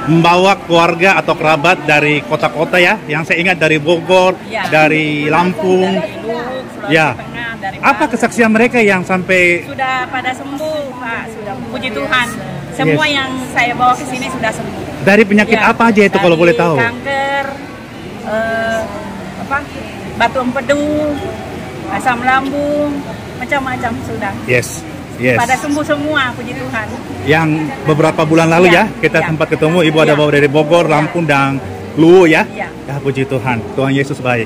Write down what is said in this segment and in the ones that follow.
membawa keluarga atau kerabat dari kota-kota ya, yang saya ingat dari Bogor, ya, dari Lampung, dari Luhuk, Sulawesi ya. Tengah, dari Apa Palu. kesaksian mereka yang sampai Sudah pada sembuh, Pak. Sudah, puji Tuhan. Semua yang saya bawa ke sini sudah sembuh. dari penyakit Ya, apa aja itu kalau dari boleh tahu? Kanker, batu empedu, asam lambung, macam-macam sudah. Yes, yes. Pada sembuh semua, puji Tuhan. Yang beberapa bulan lalu ya, Ya, kita ya. sempat ketemu, Ibu ada Ya. bawa dari Bogor, Lampung, dan Luwu ya. Ya. Ya, puji Tuhan. Tuhan Yesus baik.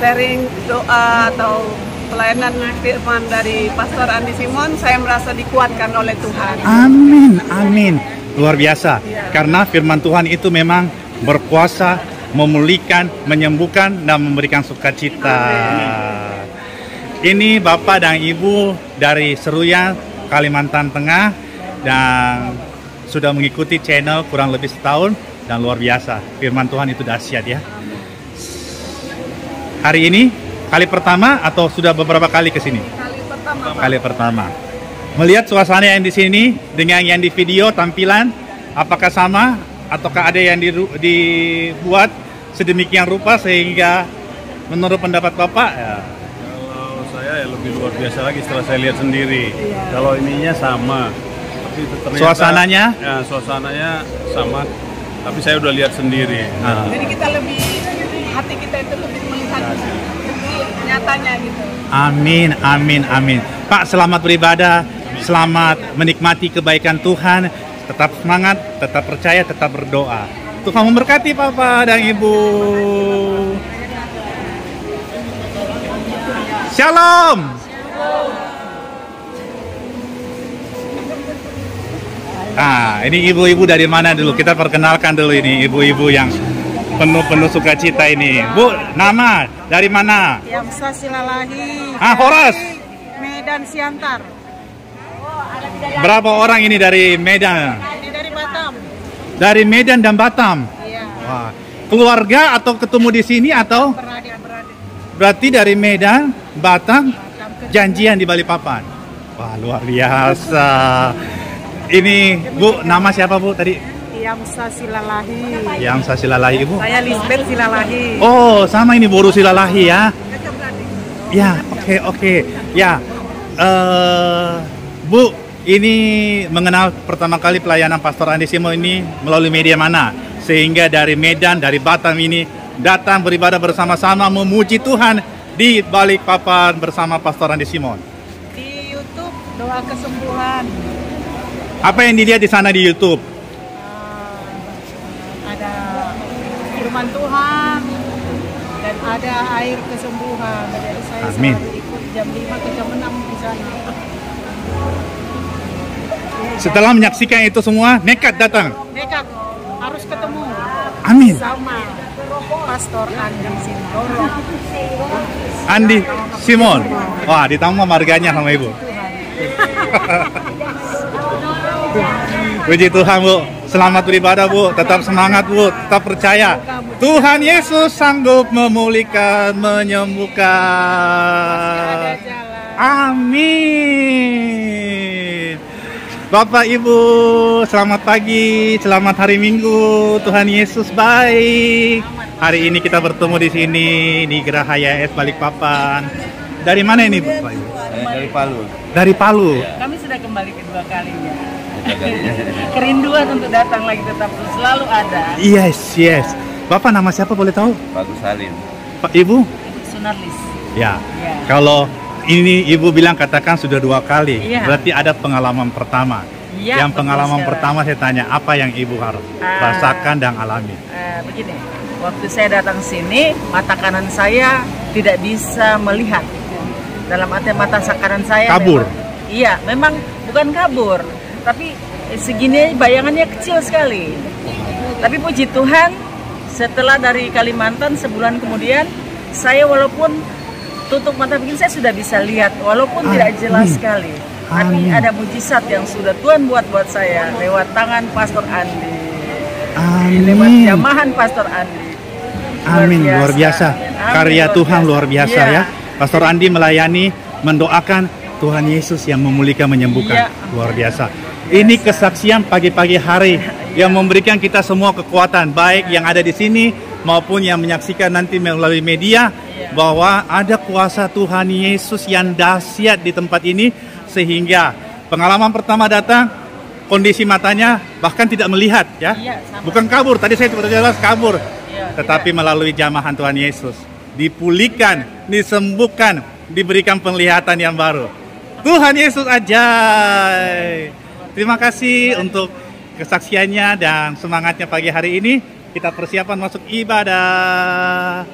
Sharing doa atau pelayanan firman dari Pastor Andi Simon, saya merasa dikuatkan oleh Tuhan. Amin, amin. Luar biasa. Karena firman Tuhan itu memang berkuasa, memulihkan, menyembuhkan, dan memberikan sukacita. Ini Bapak dan Ibu dari Seruyan, Kalimantan Tengah, dan sudah mengikuti channel kurang lebih setahun, dan luar biasa. Firman Tuhan itu dahsyat ya. Hari ini kali pertama atau sudah beberapa kali ke sini? Kali pertama. Melihat suasana yang di sini dengan yang di video tampilan, apakah sama ataukah ada yang dibuat sedemikian rupa sehingga menurut pendapat Bapak? Ya. Kalau saya ya lebih luar biasa lagi setelah saya lihat sendiri. Kalau ininya sama, tapi ternyata Suasananya? Ya, suasananya sama, tapi saya udah lihat sendiri. Nah, Jadi kita lebih, hati kita itu lebih melihat nyatanya gitu. amin, amin, amin. Pak, selamat beribadah, selamat menikmati kebaikan Tuhan. Tetap semangat, tetap percaya, tetap berdoa. Tuhan memberkati Papa dan Ibu. Shalom. Nah, ini ibu-ibu dari mana dulu? Kita perkenalkan dulu ini ibu-ibu yang penuh sukacita ini. Bu, nama dari mana? Yamsa Silalahi. Horas. Medan Siantar. Berapa orang ini dari Medan? Ini dari Batam. Dari Medan dan Batam. Iya. Wah, keluarga atau ketemu di sini atau Beradik-beradik. berarti dari Medan, Batam, janjian di Balikpapan. Wah, luar biasa. Ini Bu, nama siapa Bu tadi? Yamsa Silalahi. Yang saya silalahi Ibu. Saya Lisbeth Silalahi. Oh, sama ini Boru Silalahi ya. Ya, oke. Ya, Bu, ini mengenal pertama kali pelayanan Pastor Andi Simon ini melalui media mana? Sehingga dari Medan, dari Batam ini datang beribadah bersama-sama memuji Tuhan di Balikpapan bersama Pastor Andi Simon. Di YouTube doa kesembuhan. Apa yang dilihat di sana di YouTube? Ada firman Tuhan dan ada air kesembuhan. Jadi saya Amin. selalu ikut jam 5 ke jam 6 di sana. Setelah menyaksikan itu semua, nekat datang. Nekat harus ketemu Amin. sama Pastor Andi Simon. Andi Simon. Wah, ditambah marganya sama Ibu. Puji Tuhan Bu, selamat beribadah Bu, tetap semangat Bu, tetap percaya. Tuhan Yesus sanggup memulihkan, menyembuhkan. Amin. Bapak Ibu, selamat pagi, selamat hari Minggu. Tuhan Yesus baik. Hari ini kita bertemu di sini di Geraha YS Balikpapan. Dari mana ini Bapak Ibu? Dari Palu. Dari Palu. Kami sudah kembali kedua kalinya. Kerinduan untuk datang lagi tetap selalu ada. Yes. Bapak nama siapa boleh tahu? Bagus Salim. Pak Ibu? Sunarlis. Ya. Ya. Kalau ini Ibu bilang katakan sudah 2 kali. Iya. Berarti ada pengalaman pertama. Iya, Yang betul pengalaman sekali. pertama saya tanya apa yang Ibu harus rasakan dan alami? Begini, waktu saya datang sini, mata kanan saya tidak bisa melihat. Dalam arti mata kanan saya Kabur? Iya, memang bukan kabur, tapi segini bayangannya kecil sekali. Tapi puji Tuhan, setelah dari Kalimantan sebulan kemudian, saya walaupun tutup mata begini saya sudah bisa lihat, walaupun tidak jelas sekali. Tapi Amin. ada mujizat yang sudah Tuhan buat saya lewat tangan Pastor Andi, lewat Amin. jamahan Pastor Andi. Amin, luar biasa. Amin, Karya luar Tuhan biasa. luar biasa Iya. ya. Pastor Andi melayani, mendoakan Tuhan Yesus yang memulihkan, menyembuhkan. Iya. Luar biasa. Ini kesaksian pagi-pagi hari yang memberikan kita semua kekuatan, baik yang ada di sini maupun yang menyaksikan nanti melalui media, bahwa ada kuasa Tuhan Yesus yang dahsyat di tempat ini, sehingga pengalaman pertama datang, kondisi matanya bahkan tidak melihat, ya. Iya, sama. Bukan kabur, tadi saya sudah jelas kabur, Iya, tetapi melalui jamahan Tuhan Yesus dipulihkan, disembuhkan, diberikan penglihatan yang baru. Tuhan Yesus ajaib. Terima kasih untuk kesaksiannya dan semangatnya pagi hari ini. Kita persiapan masuk ibadah.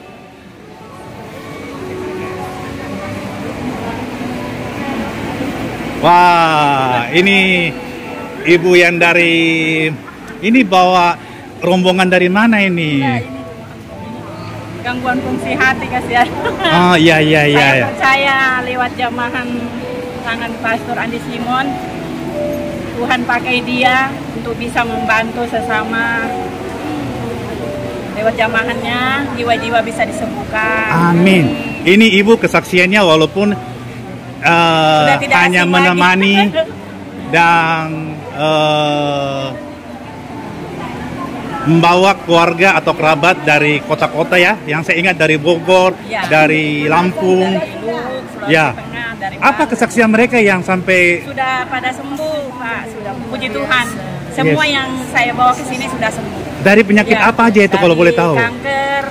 Wah, ini ibu yang dari ini bawa rombongan dari mana ini? Gangguan fungsi hati kasihan. Oh iya iya iya. Saya iya. percaya lewat jamahan tangan Pastor Andi Simon, Tuhan pakai dia untuk bisa membantu sesama. Lewat jamahannya jiwa-jiwa bisa disembuhkan. Amin. Ini ibu kesaksiannya walaupun tidak hanya asing menemani lagi. dan membawa keluarga atau kerabat dari kota-kota, ya. Yang saya ingat dari Bogor, Ya. dari Lampung. Dari Lubuk, Sulawesi Ya. Tengah, dari Apa Bali. kesaksian mereka yang sampai Sudah pada sembuh, Pak. Sudah, puji Tuhan. Semua Yes. yang saya bawa ke sini sudah sembuh. dari penyakit Ya, apa aja itu kalau dari boleh tahu? Kanker,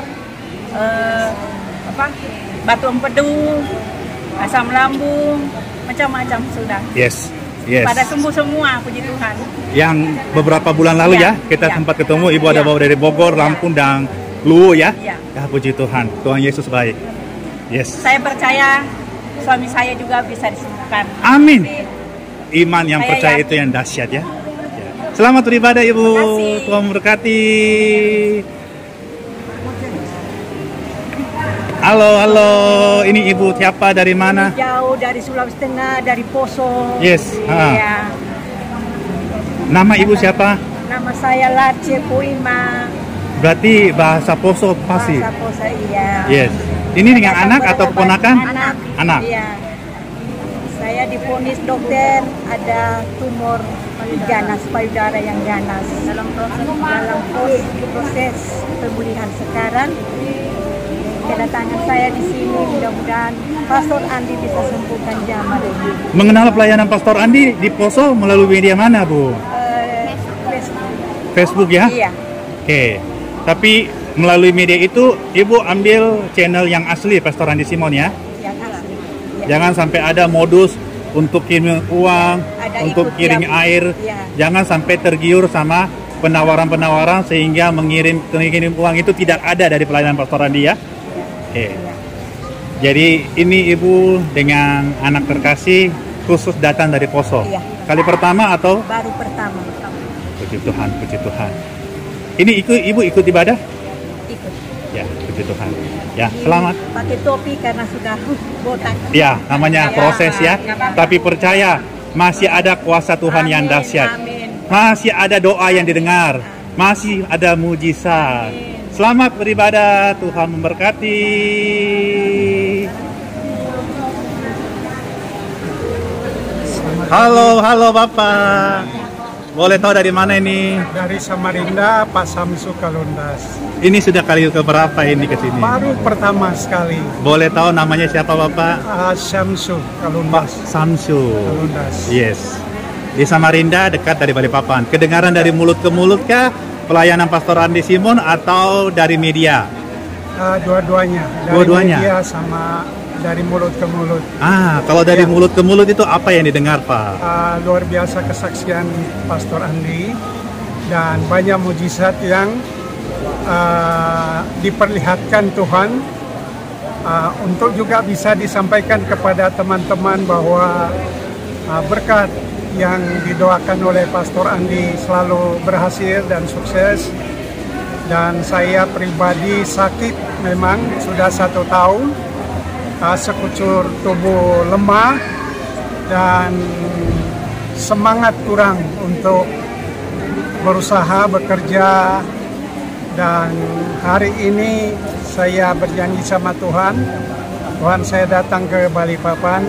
batu empedu, asam lambung, macam-macam sudah. Yes. Yes. Pada sembuh semua, puji Tuhan. Yang beberapa bulan lalu, Ya, ya, kita ya. sempat ketemu, ibu ada Ya. bawa dari Bogor, Lampung, dan Luwu, ya. Ya. Ya, puji Tuhan. Tuhan Yesus baik. Yes. Saya percaya suami saya juga bisa disembuhkan. Amin. Jadi, Iman yang Saya percaya yakin. itu yang dahsyat, ya. Selamat beribadah, Ibu. Terima kasih. Tuhan memberkati. Halo, halo. Ini Ibu siapa, dari mana? Jauh dari Sulawesi Tengah, dari Poso. Yes. Iya. Nama Ibu siapa? Nama saya Lace Puima. Berarti bahasa Poso pasti. Bahasa Poso, iya. Yes. Ini dengan anak atau keponakan? Anak. Anak. Iya. Saya divonis dokter ada tumor ganas, payudara yang ganas. Dalam proses pemulihan sekarang. Kedatangan saya di sini, mudah-mudahan Pastor Andi bisa sembuhkan jamaah ini. Mengenal pelayanan Pastor Andi di Poso melalui media mana, Bu? Facebook, ya? Iya. Oke. Tapi melalui media itu Ibu ambil channel yang asli Pastor Andi Simon, ya. Yang asli. Iya. Jangan sampai ada modus untuk kirim uang, Ada untuk ikut kirim yang- air. Iya. Jangan sampai tergiur sama penawaran-penawaran sehingga mengirim uang itu tidak ada dari pelayanan Pastor Andi, ya. Oke. Jadi ini Ibu dengan anak terkasih khusus datang dari Poso. Iya. Kali pertama atau? Baru pertama. Puji Tuhan, puji Tuhan. Ini Ibu ikut ibadah? Ikut. Ya, puji Tuhan. Ya, selamat. Pakai topi karena sudah botak. Ya, namanya Ya, proses, ya. nggak apa-apa. Tapi percaya masih ada kuasa Tuhan yang Amin, dahsyat. amin. Masih ada doa yang didengar. Masih ada mujizat. Selamat beribadah, Tuhan memberkati. Halo, halo Bapak. Boleh tahu dari mana ini? Dari Samarinda, Pak Samsu Kalundas. Ini sudah kali keberapa ini ke sini? Baru pertama sekali, Boleh tahu namanya siapa Bapak? Syamsu Kalundas. Samsu. Kalundas. Yes. Di Samarinda, dekat dari Balikpapan. Kedengaran dari mulut ke mulut kah? Pelayanan Pastor Andi Simon atau dari media? Dua-duanya. Dari Dua-duanya? media sama dari mulut ke mulut. Kalau dari Ya. mulut ke mulut itu apa yang didengar, Pak? Luar biasa kesaksian Pastor Andi dan banyak mujizat yang diperlihatkan Tuhan untuk juga bisa disampaikan kepada teman-teman bahwa berkat yang didoakan oleh Pastor Andi selalu berhasil dan sukses. Dan saya pribadi sakit memang sudah 1 tahun, sekucur tubuh lemah dan semangat kurang untuk berusaha bekerja. Dan hari ini saya berjanji sama Tuhan, saya datang ke Balikpapan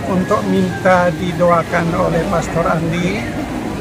untuk minta didoakan oleh Pastor Andi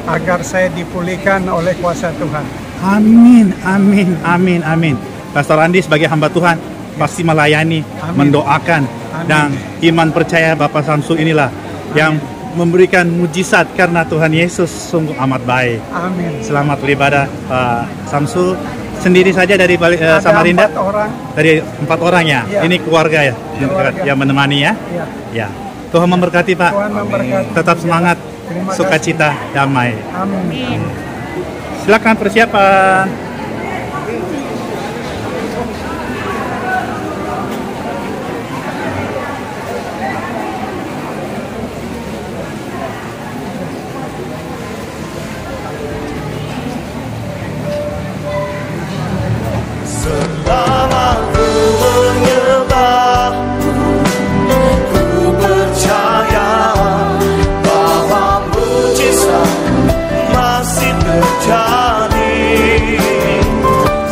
agar saya dipulihkan oleh kuasa Tuhan. Amin, amin, amin, amin. Pastor Andi sebagai hamba Tuhan pasti melayani, mendoakan, dan iman percaya Bapak Samsul inilah yang memberikan mujizat karena Tuhan Yesus sungguh amat baik. Amin. Selamat beribadah Pak Samsul. Sendiri saja dari Samarinda? 4 orang. Dari 4 orang ya? Ya. Ini keluarga ya? Keluarga. Yang menemani ya? Ya. Ya. Tuhan memberkati Pak. Tuhan memberkati. Tetap semangat, Terima kasih. sukacita, damai. Amin. Silakan persiapan. Selama ku menyembah, ku percaya bahwa mujizat masih terjadi.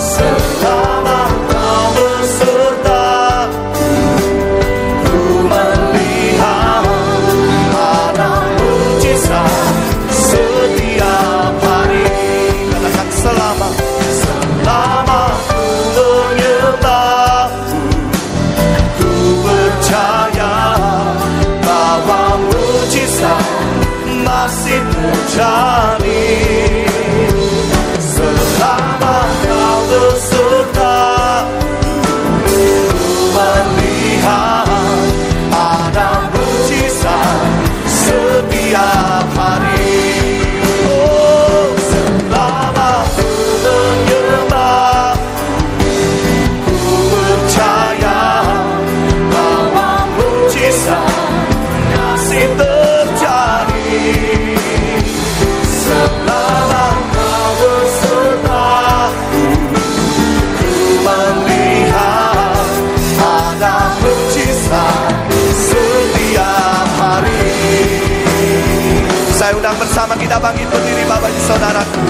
Selama kau beserta, ku melihat ada mujizat setiap hari. Katakan selama menyembah, ku percaya bahwa mujizat masih terjadi. Selama kau beserta, ku melihat ada mujizat setiap hari. Oh, selama ku menyembah, ku percaya bahwa mujizat masih terjadi. Selama kau beserta, ku melihat ada mujizat setiap hari. Saya undang bersama kita bangkit berdiri Bapak Ibu Saudaraku.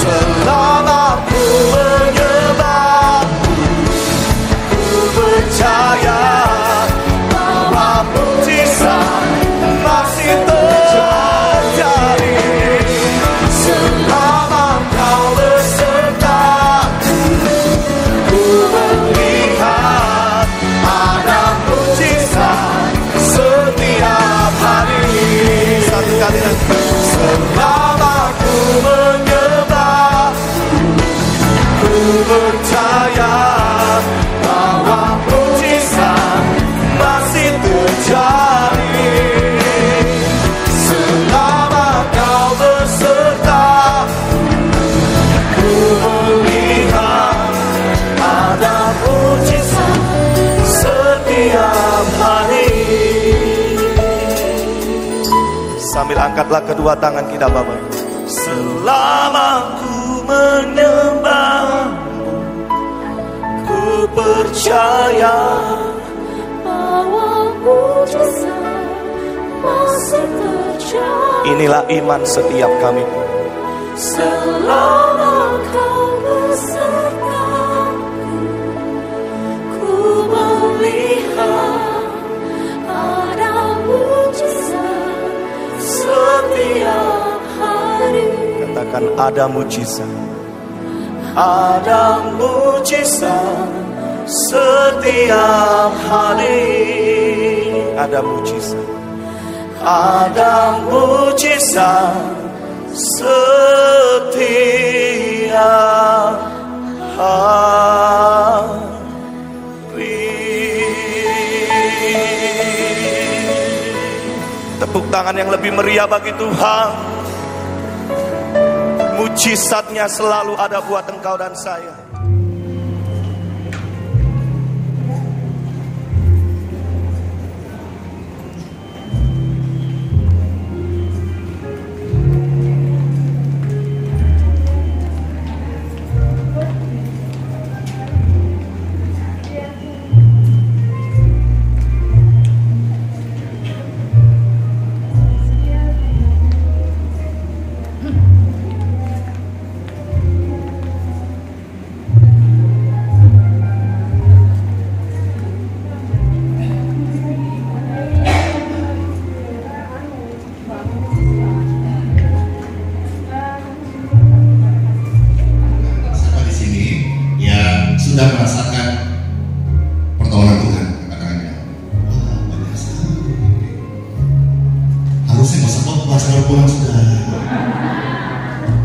Selama ku menyembah, ku percaya bahwa mujizat masih terjadi. Selama kau beserta, ku melihat ada mujizat setiap hari. Satu kali lagi. Selama ku menyembah, ku percaya bahwa mujizat masih terjadi. Selama kau beserta, ku melihat ada mujizat setiap hari. Sambil angkatlah kedua tangan kita Bapak. Selama ku menyembah, ku percaya bahwa mujizat masih terjadi. Inilah iman setiap kami. Selama kau besertaku, ku melihat ada mujizat setiap hari. Katakan ada mujizat. Ada mujizat setiap hari. Ada mujizat. Ada mujizat setiap hari. Tepuk tangan yang lebih meriah bagi Tuhan. Mujizatnya selalu ada buat engkau dan saya. selamat pulang saudara.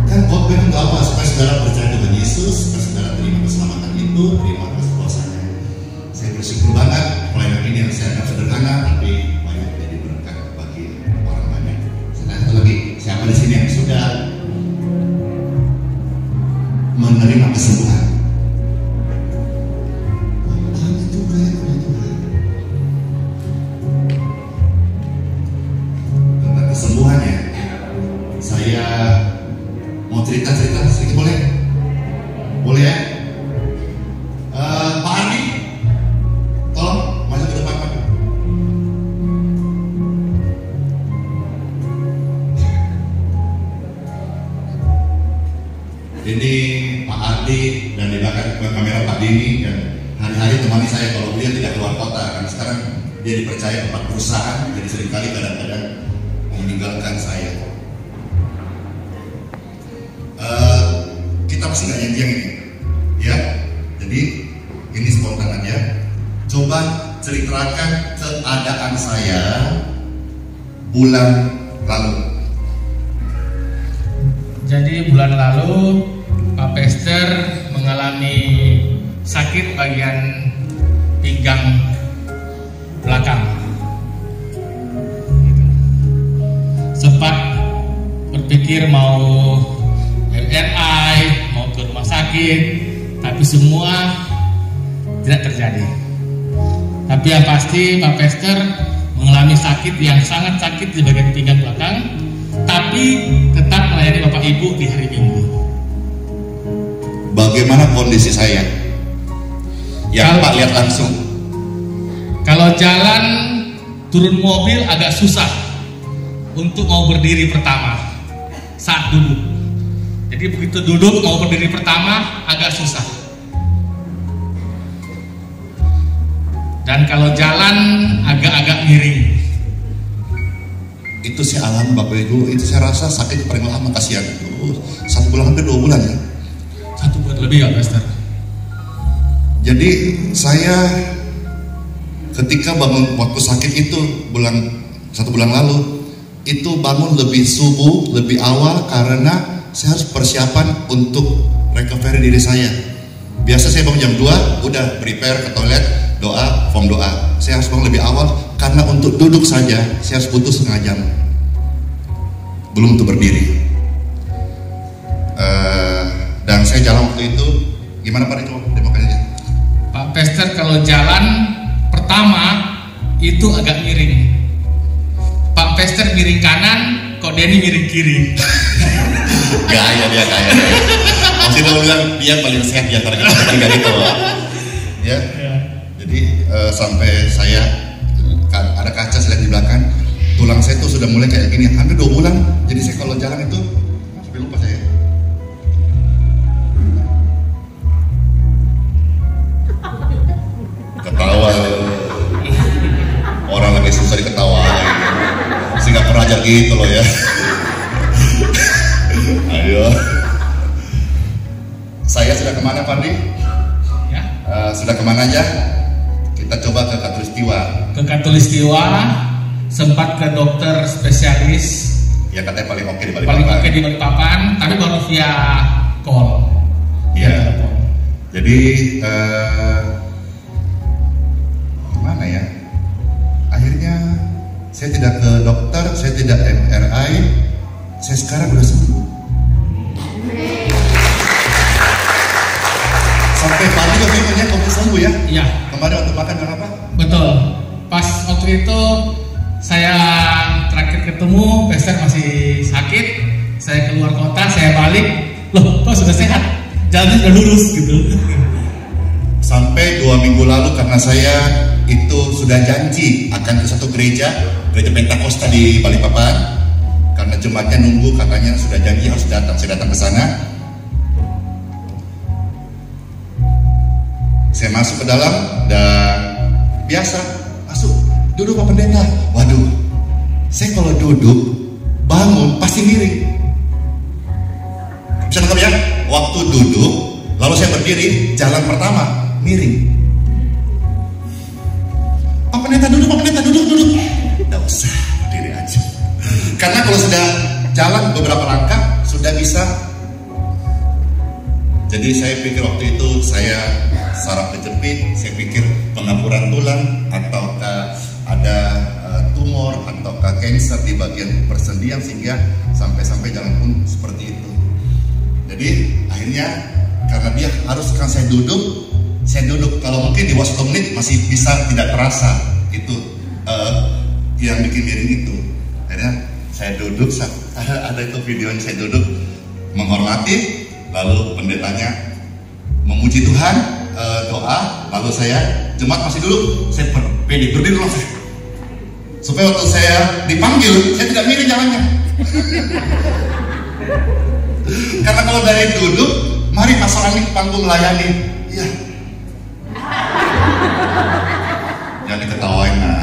Kan khotbah itu apa? Supaya saudara percaya dengan Yesus, supaya saudara terima keselamatan itu, terima keselamatan. Saya bersyukur banget pelayanan ini yang saya anggap sederhana, tapi banyak jadi berkat bagi orang banyak. Saya tanya lagi, siapa di sini yang sudah menerima kesembuhan? Tentang kesembuhannya, saya mau cerita-cerita sedikit boleh? Boleh ya? Pak Ardi, tolong maju ke depan Pak. Ini Pak Ardi dan di belakang kamera Pak Dini yang hari-hari temani saya kalau beliau tidak keluar kota, karena sekarang dia dipercaya tempat perusahaan, jadi seringkali kadang-kadang meninggalkan saya. Kita pasti nggak yang ini, ya. Jadi ini spontan aja. Coba ceritakan keadaan saya bulan lalu. Jadi bulan lalu Pak Pester mengalami sakit bagian pinggang belakang. Sempat berpikir mau MRI, mau ke rumah sakit, tapi semua tidak terjadi. Tapi yang pasti Pak Pester mengalami sakit yang sangat sakit di bagian pinggang belakang, tapi tetap melayani Bapak Ibu di hari Minggu. Bagaimana kondisi saya? Yang Pak lihat langsung. Kalau jalan turun mobil agak susah untuk mau berdiri pertama saat duduk. Jadi begitu duduk mau berdiri pertama agak susah. Dan kalau jalan agak-agak miring. Itu saya alami Bapak Ibu, itu saya rasa sakit paling lama, kasihan. 1 bulan hampir 2 bulan ya. 1 bulan lebih ya Pastor. Jadi saya ketika bangun waktu sakit itu 1 bulan lalu, itu bangun lebih subuh, lebih awal karena saya harus persiapan untuk recovery diri saya. Biasa saya bangun jam 2, udah prepare ke toilet, doa, form doa. Saya harus bangun lebih awal karena untuk duduk saja saya harus butuh setengah jam. Belum untuk berdiri. Dan saya jalan waktu itu, gimana Pak itu? Demokrasinya? Pak Pester kalau jalan pertama itu agak miring. Pak Pester miring kanan, kok Denny miring kiri. Gaya dia kaya. Masih tahu bilang dia paling sehat di antara kita bertiga gitu. Ya. Jadi sampai saya ada kaca saya lihat di belakang, tulang saya tuh sudah mulai kayak gini, hampir 2 bulan. Jadi saya kalau jalan itu sampai lupa saya. Ketawa. Orang lagi susah diketawain. Saya nggak pernah ajar gitu loh ya. Ayo. Saya sudah kemana Pak Di? Ya. Sudah kemana aja? Kita coba ke Katulistiwa. Ke Katulistiwa, sempat ke dokter spesialis. Ya katanya paling oke di Balikpapan. Paling oke di Balikpapan, tapi baru via call. Iya. Jadi gimana ya? Akhirnya saya tidak ke dokter, saya tidak MRI, saya sekarang udah sembuh. Sampai pagi kok bingung kamu sembuh ya? Iya. Kemarin waktu makan dan apa? Betul. Pas waktu itu saya terakhir ketemu, Pester masih sakit. Saya keluar kota, saya balik. Loh, kok sudah sehat? Jalannya sudah lurus gitu. Sampai 2 minggu lalu karena saya itu sudah janji akan ke satu gereja Pentakosta di Balikpapan. Karena jemaatnya nunggu, katanya sudah janji harus datang. Saya datang ke sana. Saya masuk ke dalam dan biasa masuk, duduk Pak Pendeta. Waduh, saya kalau duduk bangun pasti miring. Bisa nangkep ya? Waktu duduk, lalu saya berdiri, jalan pertama miring. Pak Pendeta duduk, Pak Pendeta duduk. Nggak usah, berdiri aja. Karena kalau sudah Jadi saya pikir waktu itu saya saraf kejepit, saya pikir pengapuran tulang ataukah ada tumor ataukah kanker di bagian persendian sehingga sampai-sampai jalan pun seperti itu. Jadi akhirnya karena dia haruskan saya duduk. Kalau mungkin di waktu menit masih bisa tidak terasa itu yang bikin miring itu. Akhirnya saya duduk, ada itu videonya saya duduk menghormati, lalu pendetanya memuji Tuhan, doa, lalu saya jemaat masih dulu, saya berdiri dulu supaya waktu saya dipanggil saya tidak miring jalannya. Karena kalau dari duduk, mari pastor Andi ke panggung melayani, iya. Jangan diketawain, nah.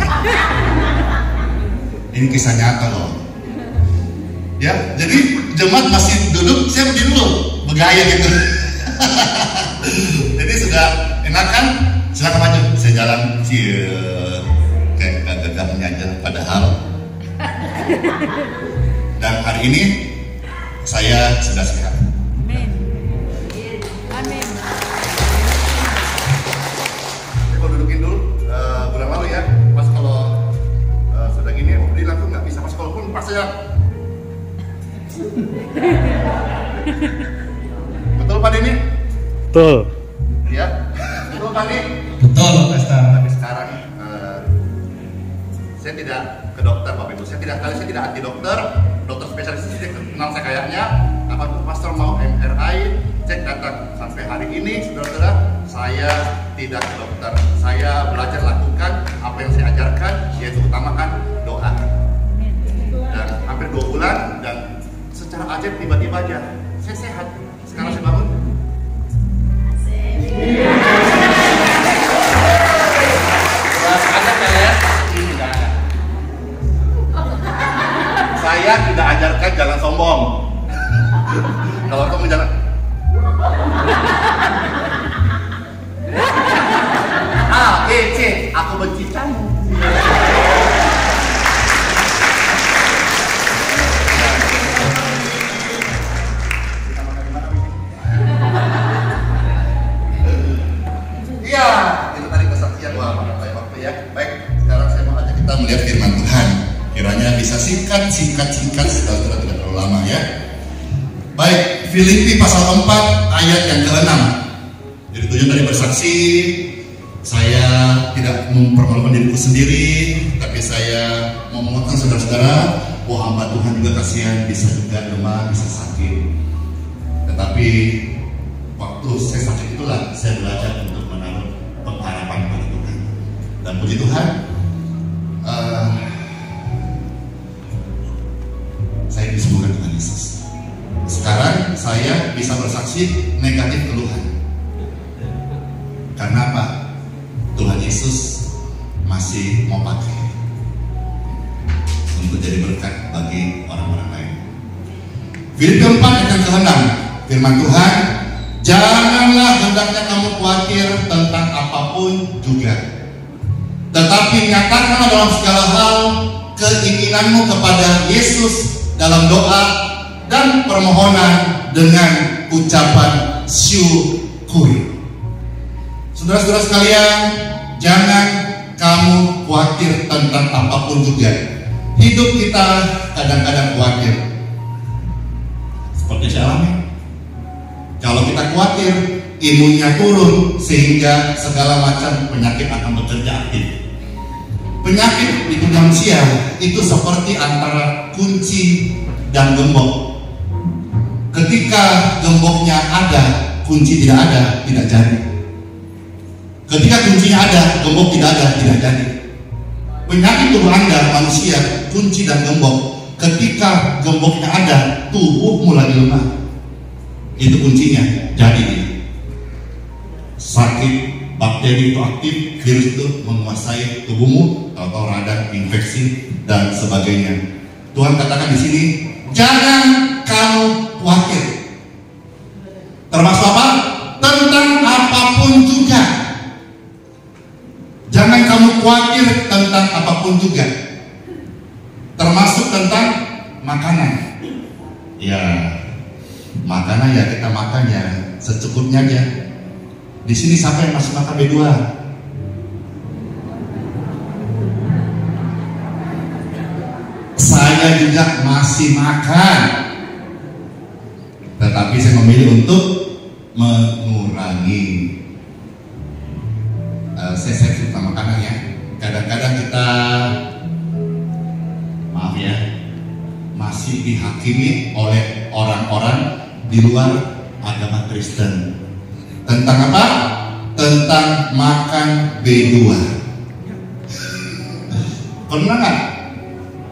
Ini kisah nyata loh. Ya, jadi jemaat masih duduk, saya berdiri dulu, bergaya gitu. Jadi sudah enak kan? Silakan maju, saya jalan kayak gagahnya aja. Padahal dan hari ini saya sudah sehat. Amin. Amin. Saya mau dudukin dulu bulan lalu ya. Pas kalau sudah gini, berdiri langsung nggak bisa. Pas kalau pun pas saya. Betul Pak Dini? Betul. Ya. Betul Pak Dini? Betul, Pastor. Tapi sekarang saya tidak ke dokter Bapak Ibu. Saya tidak anti dokter. Dokter spesialis ini kenal saya kayaknya. Apapun pastor mau MRI, cek datang. Sampai hari ini, saudara-saudara, saya tidak ke dokter. Saya belajar lakukan apa yang saya ajarkan, yaitu utamakan doa. Dan hampir 2 bulan dan secara ajaib tiba-tiba aja saya sehat. Sekarang saya bangun. Saya tidak ajarkan jalan sombong. Kalau kamu jalan A, B, C, aku benci kamu. Iya, itu tadi kesaksian baik waktu ya. Baik, sekarang saya mau ajak kita melihat firman Tuhan. Kiranya bisa singkat, saudara-saudara, tidak terlalu lama ya. Baik, Filipi pasal 4 ayat yang ke-6. Jadi tujuan dari bersaksi, saya tidak mempermalukan diriku sendiri, tapi saya mau menguatkan saudara-saudara bahwa hamba Tuhan juga kasihan, bisa juga lemah, bisa sakit. Tetapi waktu saya sakit itulah saya belajar untuk menaruh pengharapan pada Tuhan. Dan puji Tuhan, saya disembuhkan Tuhan Yesus. Sekarang saya bisa bersaksi negatif keluhan. Karena apa? Tuhan Yesus masih mau pakai untuk jadi berkat bagi orang-orang lain. Filipi 4 ayat yang ke-6, firman Tuhan, janganlah hendaknya kamu khawatir tentang apapun juga, tetapi nyatakanlah dalam segala hal keinginanmu kepada Yesus dalam doa dan permohonan dengan ucapan syukur. Saudara-saudara sekalian, jangan kamu khawatir tentang apapun juga. Hidup kita kadang-kadang khawatir. Seperti saya alami. Kalau kita khawatir, imunnya turun sehingga segala macam penyakit akan bekerja aktif. Penyakit di tubuh manusia itu seperti antara kunci dan gembok. Ketika gemboknya ada, kunci tidak ada, tidak jadi. Ketika kuncinya ada, gembok tidak ada, tidak jadi. Penyakit tubuh Anda, manusia, kunci dan gembok. Ketika gemboknya ada, tubuh mulai lemah. Itu kuncinya, jadi sakit, bakteri itu aktif, virus itu menguasai tubuhmu, atau radang, infeksi dan sebagainya. Tuhan katakan di sini, jangan kamu khawatir. Termasuk apa? Tentang apapun juga. Jangan kamu khawatir tentang apapun juga. Termasuk tentang makanan. Ya, makanan ya kita makan ya secukupnya aja. Di sini siapa yang masih makan B2? Saya juga masih makan, tetapi saya memilih untuk mengurangi. Saya cerita makanan ya. Kadang-kadang kita, maaf ya, masih dihakimi oleh orang-orang di luar agama Kristen. Tentang apa? Tentang makan B2. Pernah nggak?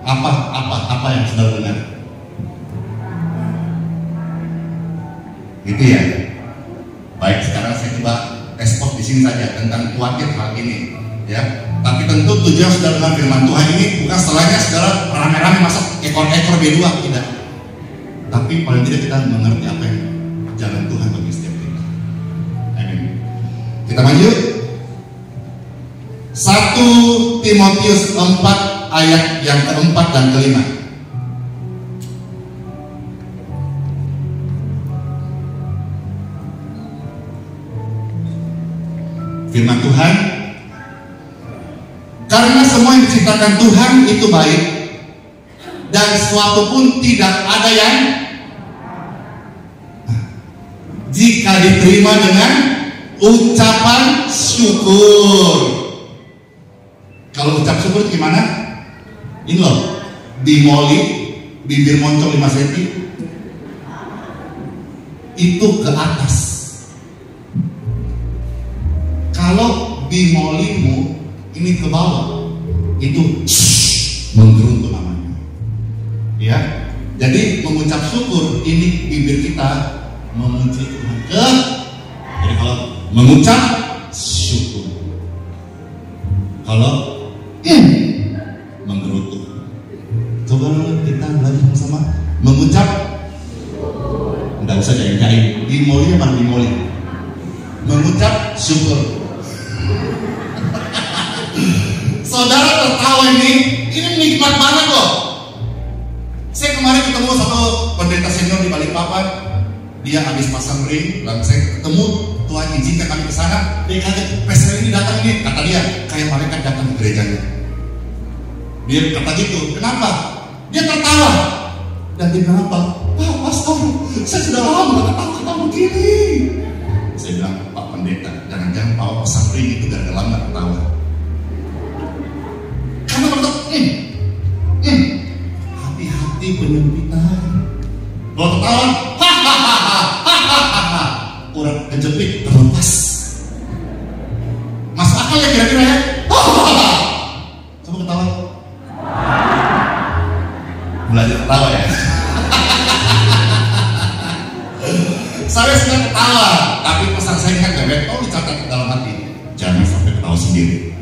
Apa yang saudara dengar? Gitu ya. Baik, sekarang saya coba ekspor di sini saja tentang khawatir hal ini, ya. Tapi tentu tujuan saudara dengar firman Tuhan ini bukan setelahnya saudara rame-rame masuk ekor-ekor B2, tidak. Tapi paling tidak kita mengerti apa yang jalan Tuhan bagi setiap kita. Amin. Kita maju. 1 Timotius 4 ayat yang keempat dan kelima. Firman Tuhan, karena semua yang diciptakan Tuhan itu baik, dan sesuatu pun tidak ada yang jika diterima dengan ucapan syukur. Kalau ucap syukur gimana? Ini loh, bimoli, bibir moncong 5 cm, itu ke atas. Kalau bimolimu ini ke bawah, itu menggeruntu namanya. Ya, jadi mengucap syukur ini bibir kita memuji Tuhan ke. Jadi kalau mengucap syukur, kalau menggerutu. Coba kita belajar sama-sama mengucap. Enggak usah jahit-jahit. Bimolinya mana bimoli? Mengucap syukur. Saudara tertawa ini nikmat banget loh. Saya kemarin ketemu satu pendeta senior di Balikpapan. Dia habis pasang ring, lalu saya ketemu, Tuhan izinkan kami ke sana. Dia kaget, pastor ini datang nih, kata dia, kayak malaikat datang ke gerejanya. Dia kata gitu, kenapa? Dia tertawa. Dan dia bilang apa? Pak pastor, saya sudah lama gak ketawa begini. Saya bilang, Pak pendeta, jangan-jangan Pak pasang ring itu gak lama gak ketawa. Karena mereka hati-hati penyempitan. Kalau ketawa, orang kejepit terlepas. Masuk akal ya kira-kira ya? Coba ketawa. Belajar ketawa ya. Saya sedang ketawa, tapi pesan saya kan gak betul dicatat dalam hati. Jangan sampai ketawa sendiri.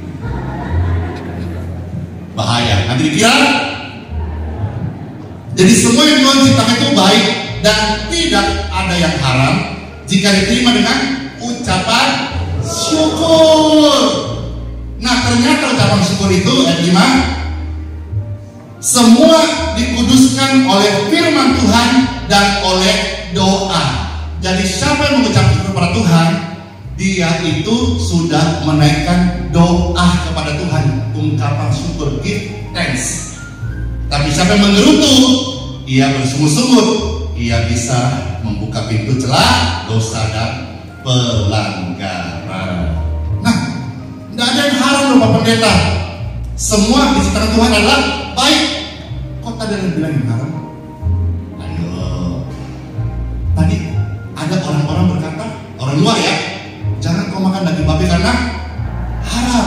Bahaya, nanti dikira. Jadi semua yang Tuhan ciptakan itu baik dan tidak ada yang haram jika diterima dengan ucapan syukur. Nah ternyata ucapan syukur itu semua dikuduskan oleh firman Tuhan dan oleh doa. Jadi siapa yang mengucap syukur kepada Tuhan, dia itu sudah menaikkan doa kepada Tuhan, ungkapan syukur, give thanks. Tapi siapa yang menggerutu, ia bersungguh-sungguh, ia bisa membuka pintu celah dosa dan pelanggaran. Nah, tidak ada yang haram loh Pak Pendeta. Semua diciptakan Tuhan adalah baik. Kok tadi ada yang bilang yang haram? Ayo. Tadi ada orang-orang berkata, orang luar ya, jangan kau makan daging babi karena haram.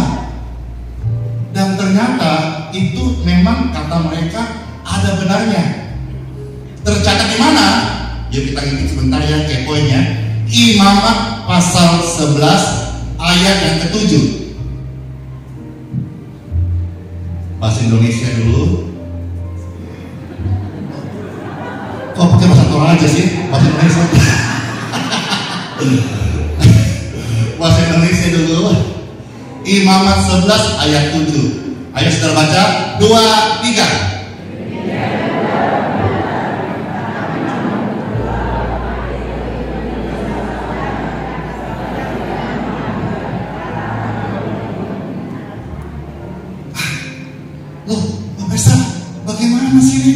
Dan ternyata itu memang kata mereka ada benarnya. Tercatat di mana? Yuk kita ngikut sebentar ya, kepoinnya. Imamat pasal 11 ayat yang ke-7. Bahasa Indonesia dulu. Kok pakai bahasa Torah aja sih? Bahasa Indonesia. Bahasa Indonesia dulu. Imamat 11 ayat 7. Ayo saudara baca 2, 3. Mas ini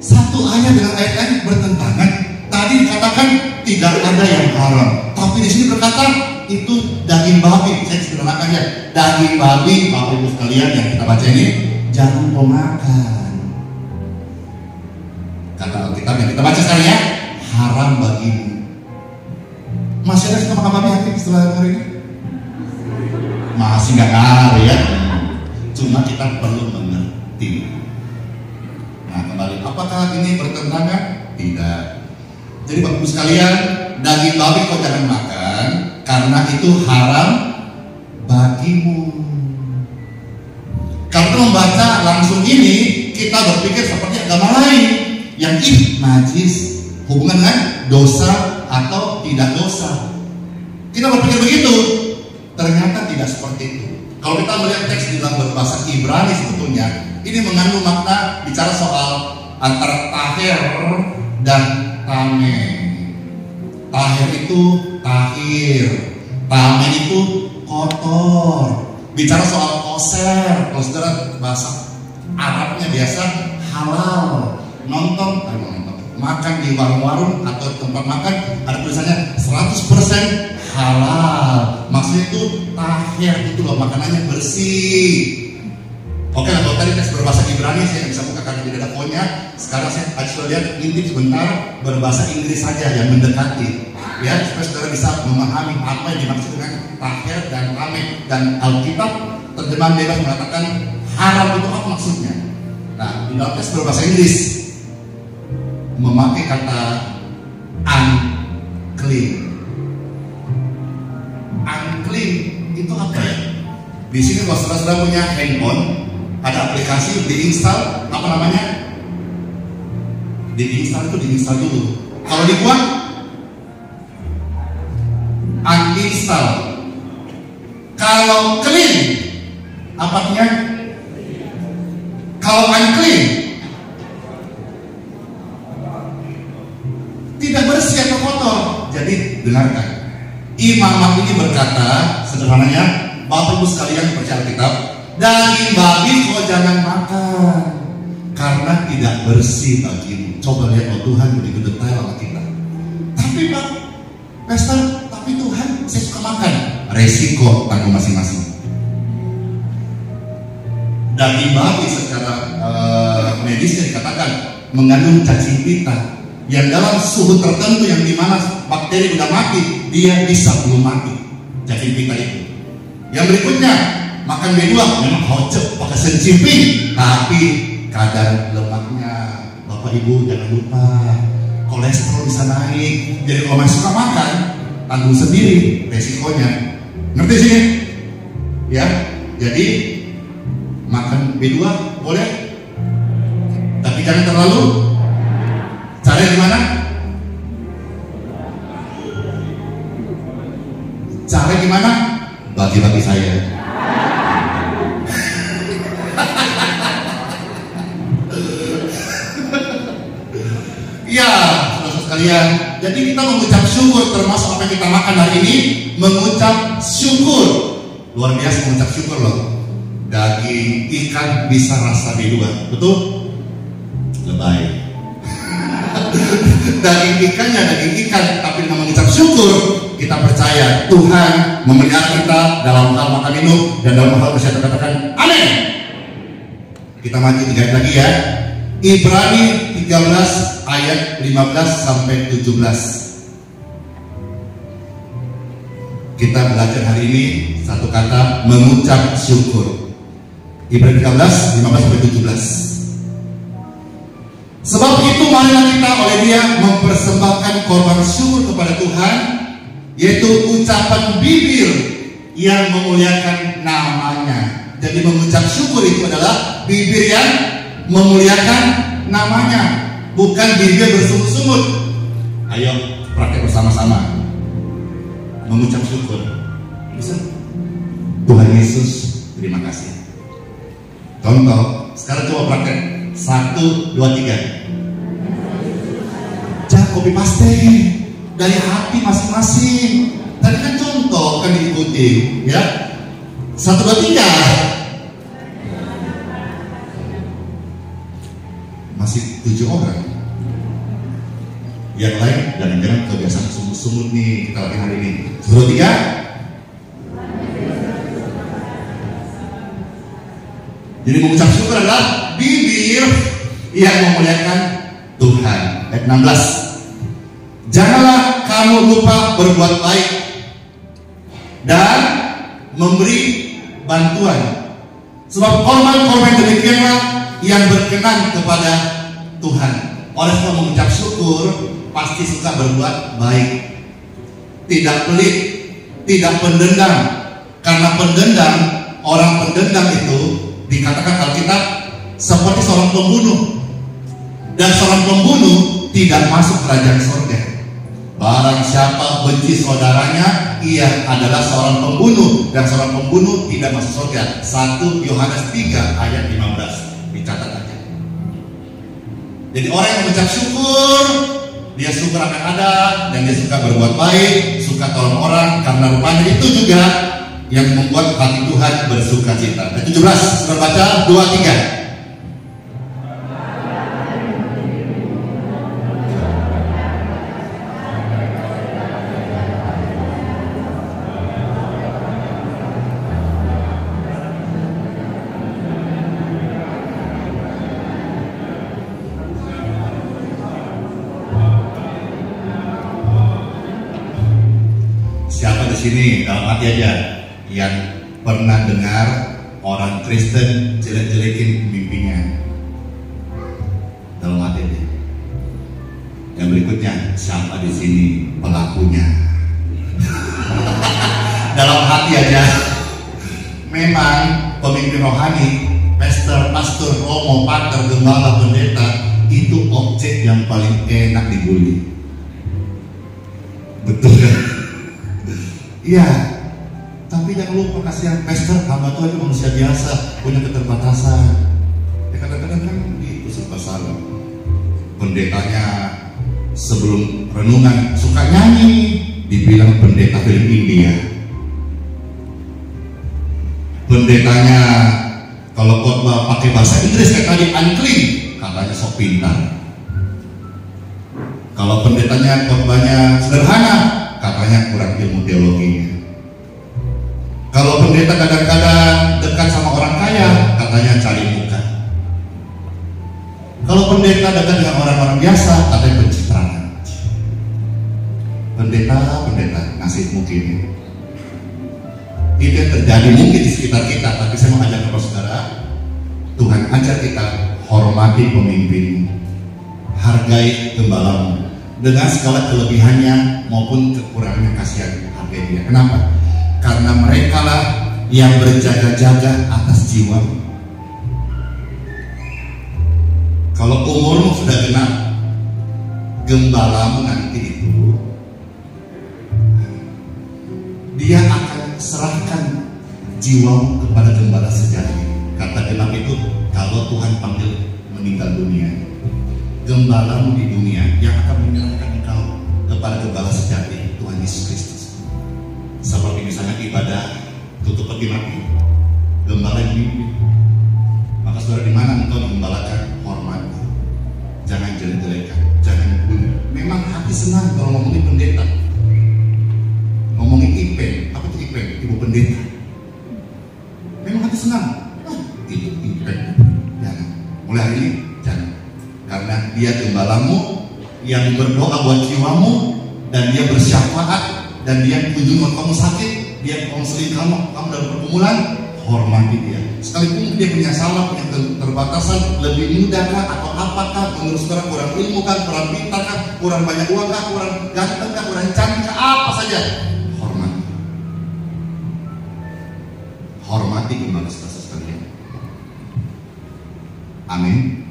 satu ayat dengan ayat lain bertentangan. Tadi dikatakan tidak ada yang haram, tapi di sini berkata itu daging babi. Saya sederhanakan ya, daging babi, Bapak Ibu sekalian yang kita baca ini jangan kau makan. Kata Alkitab yang kita baca sekarang ya, haram bagimu. Masih ada suka makan babi hati setelah hari ini? Masih nggak ada ya. Cuma kita perlu mengerti. Nah kembali, apakah ini bertentangan? Tidak. Jadi Bapak Ibu sekalian, daging babi kau jangan makan karena itu haram bagimu. Kalau membaca langsung ini, kita berpikir seperti agama lain yang najis, hubungan dengan dosa atau tidak dosa. Kita berpikir begitu, ternyata tidak seperti itu. Kalau kita melihat teks di dalam bahasa Ibrani sebetulnya, ini mengandung makna bicara soal antara tahir dan tameh. Tahir itu tahir, tameh itu kotor. Bicara soal koser, kalau saudara bahasa Arabnya biasa halal. Makan di warung-warung atau tempat makan ada tulisannya 100% halal. Maksudnya itu tahir, itu loh, makanannya bersih. Oke, kalau tadi tes berbahasa Ibrani saya bisa buka karena tidak ada poinnya. Sekarang saya coba lihat intip sebentar berbahasa Inggris saja yang mendekati, ya, supaya saudara bisa memahami apa yang dimaksud dengan tahir dan tameh. Dan Alkitab terjemahan bebas mengatakan haram itu apa maksudnya. Nah, di dalam tes berbahasa Inggris memakai kata unclean. Unclean itu apa ya? Di sini kalau saudara punya handphone, ada aplikasi diinstal, apa namanya? Diinstal itu diinstal dulu. Kalau dibuang, uninstall. Kalau clean, apa artinya? Kalau unclean, tidak bersih atau kotor. Jadi dengarkan, Imam ini berkata sederhananya, Bapak Ibu sekalian percaya Alkitab, daging babi kau jangan makan karena tidak bersih bagimu. Coba lihat, oh Tuhan begitu detail sama kita. Tapi Pak Pastor, tapi Tuhan saya suka makan. Resiko tanggung masing-masing. Daging babi secara medisnya dikatakan mengandung cacing pita yang dalam suhu tertentu yang dimana bakteri udah mati, dia bisa belum mati cacing pita itu. Yang berikutnya, makan B2 memang hocep pakai sencimping, tapi kadar lemaknya Bapak Ibu jangan lupa, kolesterol bisa naik. Jadi kalau masih suka makan, tanggung sendiri resikonya. Ngerti sih? Ya, jadi makan B2 boleh, tapi jangan terlalu. Caranya gimana? Caranya gimana? Bagi-bagi saya. Ya, saudara sekalian, jadi kita mengucap syukur termasuk apa yang kita makan hari ini, mengucap syukur. Luar biasa mengucap syukur loh. Daging ikan bisa rasa B2, betul? Lebay. Daging ikannya daging ikan, tapi dengan mengucap syukur kita percaya Tuhan memelihara kita dalam hal makan minum dan dalam hal kesehatan. Katakan amin. Kita maju 3 ayat lagi ya. Ibrani 13 ayat 15 sampai 17. Kita belajar hari ini satu kata, mengucap syukur. Ibrani 13 15 sampai 17. Sebab itu marilah kita oleh Dia mempersembahkan korban syukur kepada Tuhan, yaitu ucapan bibir yang memuliakan namanya. Jadi mengucap syukur itu adalah bibir yang memuliakan namanya, bukan bibir bersungut-sungut. Ayo praktek bersama-sama mengucap syukur. Bisa? Tuhan Yesus, terima kasih. Contoh, sekarang coba praktek. 1, 2, 3. Jangan copy paste dari hati masing-masing. Tadi kan contoh kan diikuti, ya. 1, 2, 3. masih 7 orang. Yang lain jangan-jangan kebiasaan sumut-sumut nih kita latihan hari ini. 1, 2, 3. Jadi mengucap syukur adalah bibir yang memuliakan Tuhan. Ayat 16. Janganlah kamu lupa berbuat baik dan memberi bantuan, sebab korban-korban demikianlah yang berkenan kepada Tuhan. Oleh sebab mengucap syukur pasti suka berbuat baik, tidak pelit, tidak pendendam. Karena pendendam, orang pendendam itu dikatakan Alkitab seperti seorang pembunuh, dan seorang pembunuh tidak masuk kerajaan surga. Barang siapa benci saudaranya, ia adalah seorang pembunuh, dan seorang pembunuh tidak masuk surga. 1 Yohanes 3 ayat 15, dicatat aja. Jadi orang yang mengucap syukur, dia syukur akan ada, dan dia suka berbuat baik, suka tolong orang, karena rupanya itu juga yang membuat hati Tuhan bersuka cita. Ayat 17, sudah baca 2, 3. Siapa di sini dalam hati aja yang pernah dengar orang Kristen jelek-jelekin mimpinya? Dalam hati aja. Yang berikutnya, siapa di sini pelakunya? Dalam hati aja. Memang pemimpin rohani, pastor, romo, pater, gembala, pendeta itu objek yang paling enak dibully. Betul kan? Iya, tapi jangan lupa kasihan pastor, hamba Tuhan itu manusia biasa, punya keterbatasan. Ya kadang-kadang kan itu serba salah. Pendetanya sebelum renungan suka nyanyi, dibilang pendeta film India. Pendetanya kalau khotbah pakai bahasa Inggris kayak tadi unclean, katanya sok pintar. Kalau pendetanya khotbahnya sederhana, katanya kurang ilmu teologinya. Kalau pendeta kadang-kadang dekat sama orang kaya, katanya cari muka. Kalau pendeta dekat dengan orang-orang biasa, katanya pencitraan. Pendeta nasib mungkin itu yang terjadi mungkin di sekitar kita. Tapi saya mau ajak kepada saudara, Tuhan ajar kita hormati pemimpin, hargai gembalamu dengan segala kelebihannya maupun kekurangannya, kasihan hargai dia. Kenapa? Karena mereka lah yang berjaga-jaga atas jiwa. Kalau umurmu sudah genap, gembalamu nanti itu dia akan serahkan jiwamu kepada gembala sejati. Kata genap itu kalau Tuhan panggil meninggal dunia, gembalamu di dunia yang akan menyerahkan engkau kepada gembala sejati, Tuhan Yesus Kristus. Seperti misalnya ibadah tutup peti mati, gembala yang memimpin. Maka saudara, di mana engkau digembalakan, hormati, jangan jelek-jelekan, jangan bunuh. Memang hati senang kalau ngomongin pendeta, ngomongin Ipen. Apa itu Ipen? Ibu pendeta. Memang hati senang. Itu Ipen. Jangan. Mulai hari ini jangan. Karena dia gembalamu yang berdoa buat jiwamu, dan dia bersyafaat, dan dia kunjungi kamu sakit, dia konseling kamu dalam pergumulan, hormati dia. Sekalipun dia punya salah, punya keterbatasan, lebih mudah kah atau apakah, menurut saudara kurang ilmu kah, kurang pintar kah, kurang banyak uang kah, kurang ganteng kah, kurang cantik kah, apa saja, hormati. Hormati gembala saudara sekalian. Amin.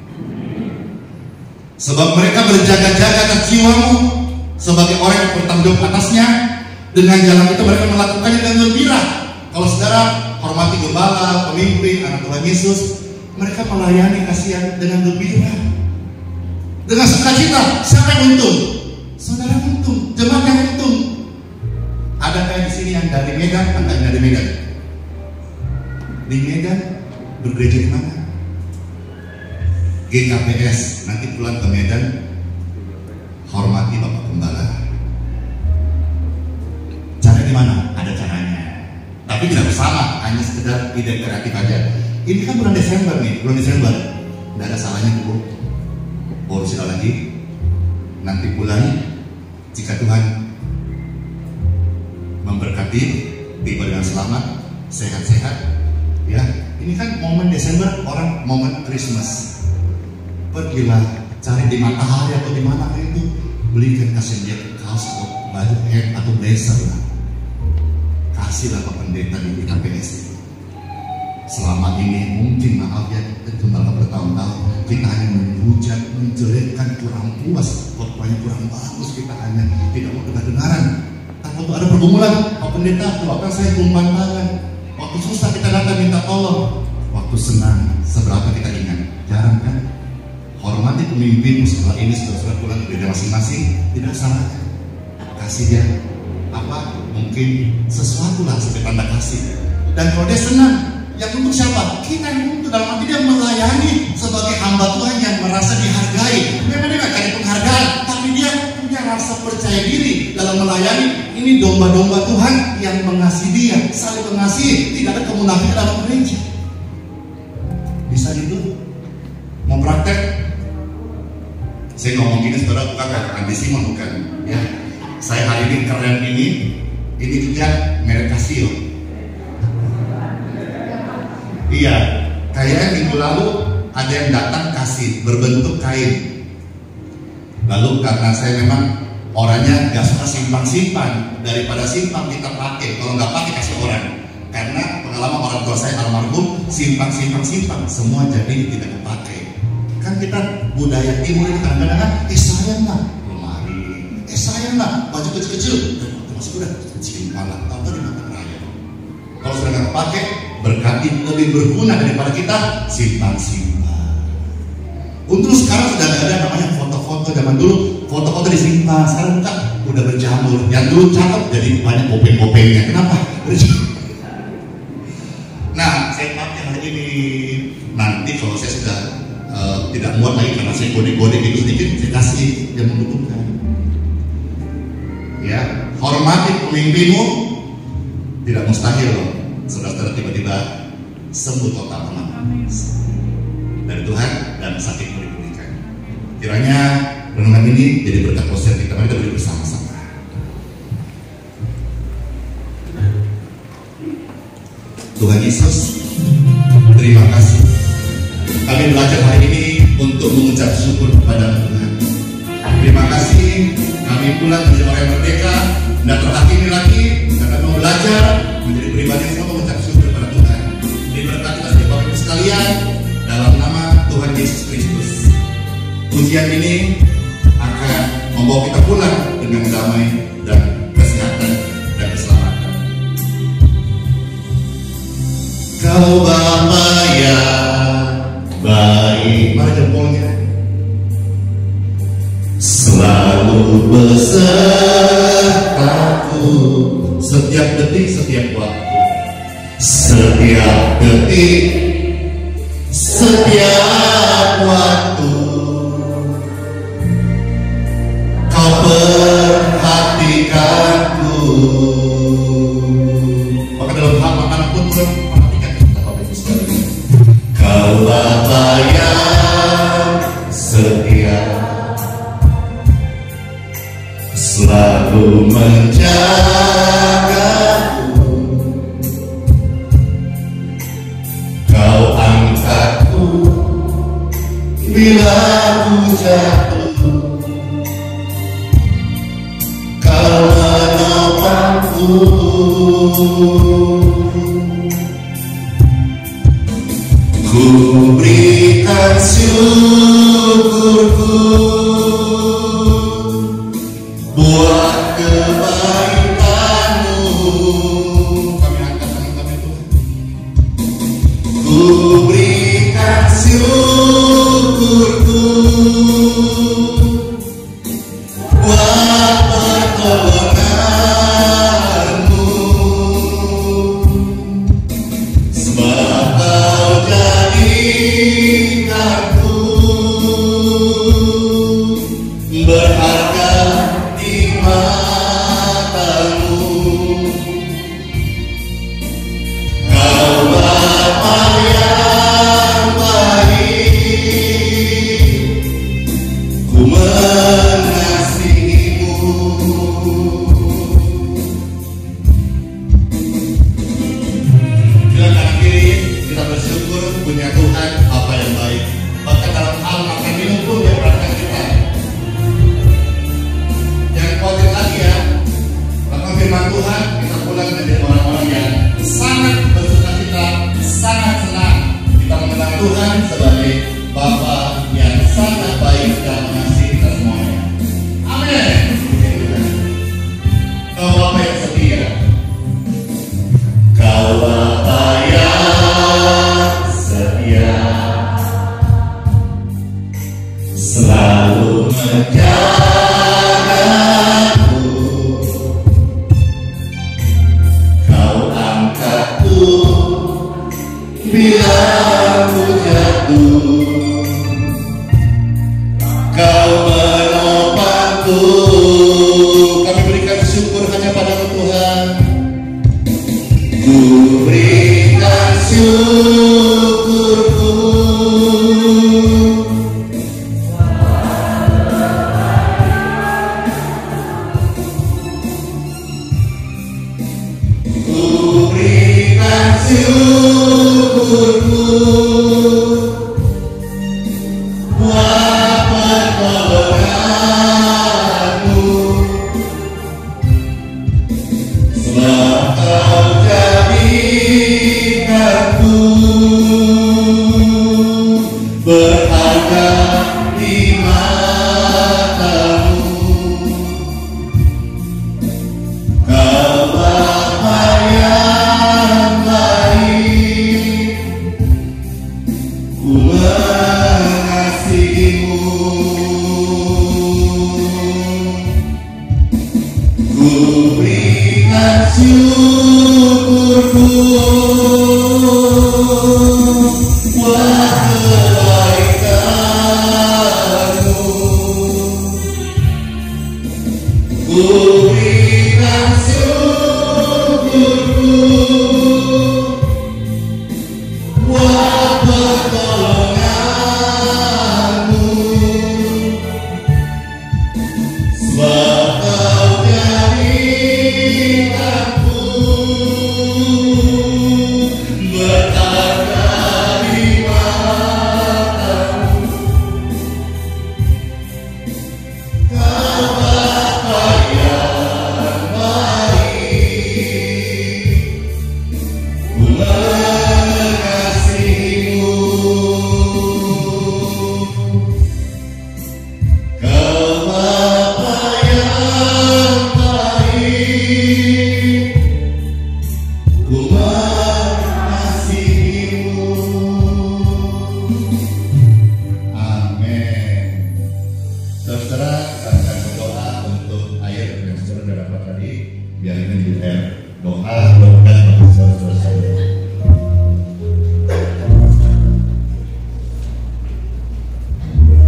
Sebab mereka berjaga-jaga atas jiwamu sebagai orang yang bertanggung jawab atasnya. Dengan jalan itu mereka melakukannya dengan gembira. Kalau saudara hormati gembala, pemimpin, anak Tuhan Yesus, mereka melayani kasihan dengan gembira, dengan sukacita. Siapa yang untung? Saudara untung, jemaat yang untung. Adakah di sini yang dari Medan? Enggak dari Medan. Di Medan bergereja di mana? GKPS, nanti pulang ke Medan, hormati Bapak Gembala. Cara gimana? Ada caranya. Tapi tidak bersama, hanya sekedar ide kreatif aja. Ini kan bulan Desember nih, bulan Desember. Tidak ada salahnya Bu. Urus lagi. Nanti pulang, jika Tuhan memberkati, tiba dengan selamat, sehat-sehat. Ya, ini kan momen Desember, orang momen Christmas. Pergilah cari di Matahari atau di mana itu, belikan, kasih dia kaos atau baju atau blazer lah. Kasihlah Pak Pendeta di GKPS itu. Selama ini mungkin maaf ya, Gembala bertahun-tahun kita hanya menghujat, menjelekkan, kurang puas, khotbahnya kurang bagus, kita hanya tidak mau dengar-dengaran. Tapi waktu ada pergumulan, Pak Pendeta doakan saya tumpang tangan. Waktu susah kita datang minta tolong. Waktu senang, seberapa kita ingat? Jarang kan? Hormati pemimpinmu setelah ini sudah pulang ke gereja masing-masing, tidak salah. Kasih dia apa? Mungkin sesuatu lah sebagai tanda kasih. Dan kalau dia senang, yang untuk siapa? Kita yang untuk, dalam arti dia melayani sebagai hamba Tuhan yang merasa dihargai. Memang dia nggak cari penghargaan, tapi dia punya rasa percaya diri dalam melayani. Ini domba-domba Tuhan yang mengasihi dia, saling mengasihi, tidak ada kemunafikan dalam gereja. Bisa gitu? Mau praktek? Saya ngomong gini saudara, bukan Andi Simon, bukan ya. Saya hari ini keren ini juga merek Casio. Iya, kayaknya minggu lalu ada yang datang kasih berbentuk kain. Lalu karena saya memang orangnya gak suka simpan-simpan, daripada simpan kita pakai, kalau nggak pakai kasih orang. Karena pengalaman orang tua saya almarhum, simpan, semua jadi tidak kepakai. Kan kita budaya timur ini kadang-kadang sayang lah lemari, sayang lah baju kecil-kecil, masih udah simpan lah, tahu dimakan raya. Kalau sudah nggak pakai, berkati lebih berguna daripada kita simpan. Untuk sekarang sudah ada namanya foto-foto. Zaman dulu foto-foto disimpan, sekarang udah berjamur. Yang dulu cakep jadi banyak kopeng-kopengnya. Kenapa? Nah, saya pakai hari ini. Nanti kalau saya sudah tidak muat lagi karena saya kode-kode gitu sedikit, saya kasih yang membutuhkan. Ya, hormati pemimpinmu. Tidak mustahil loh, saudara-saudara tiba-tiba sembuh total dari Tuhan dan sakit dipulihkan. Kiranya renungan ini jadi berkat positif kita. Mari kita beri bersama-sama. Tuhan Yesus, terima kasih. Kami belajar hari ini untuk mengucap syukur kepada Tuhan. Terima kasih. Kami pulang menjadi orang yang merdeka dan terhakimi lagi karena mau belajar menjadi pribadi yang selalu mengucap syukur kepada Tuhan. Diberkatilah setiap Bapak Ibu sekalian dalam nama Tuhan Yesus Kristus. Ujian ini akan membawa kita pulang dengan damai dan kesehatan dan keselamatan. Kau Bapa yang baik, mana jempolnya? Selalu besertaku setiap detik, setiap waktu, setiap detik, setiap waktu. Kau perhatikanku. Maka dalam hal makanan pun perhatikan kita Bapak Ibu sekalian. Kau Bapa yang setia, selalu menjagaku. Kau angkatku bila ku jatuh. Kau menopangku. Ku berikan syukurku buat kebaikanmu. Kami angkat tangan kami Tuhan. Ku berikan syukurku buat pertolonganmu, sebab Kau jadikanku ku mengasihimu. Bila akhir kita bersyukur punya Tuhan apa yang baik. Bahkan dalam hal makan minum pun dia perhatikan kita. Jangan khawatir lagi ya. Maka firman Tuhan kita pulang menjadi orang-orang yang sangat bersukacita, sangat senang. Kita mengenal Tuhan sebagai Bapa yang sangat baik dan mengasihi kita semuanya. Amin. Kau Bapa yang setia. Kau Bapa yang setia, selalu menjagaku. Kau angkatku bila aku jatuh. Kau menopangku. Kami berikan syukur hanya pada Tuhan. Ku berikan syukurku. Ku berikan syukurku buat pertolonganmu. Sebab Kau jadikanku berharga di mata-Mu. Kau Bapa yang baik, ku mengasihimu. Ku berikan syukurku buat kebaikan-Mu. Ku berikan syukurku buat pertolongan-Mu. Sebab Kau jadikanku berharga di mata-Mu. Kau Bapa yang baik, ku mengasihimu. Kau Bapa yang baik, ku mengasihimu. Amin. Saudara, kita akan berdoa untuk air yang saudara sudah dapat tadi. Biar ini di air doa berkat bagi saudara saya.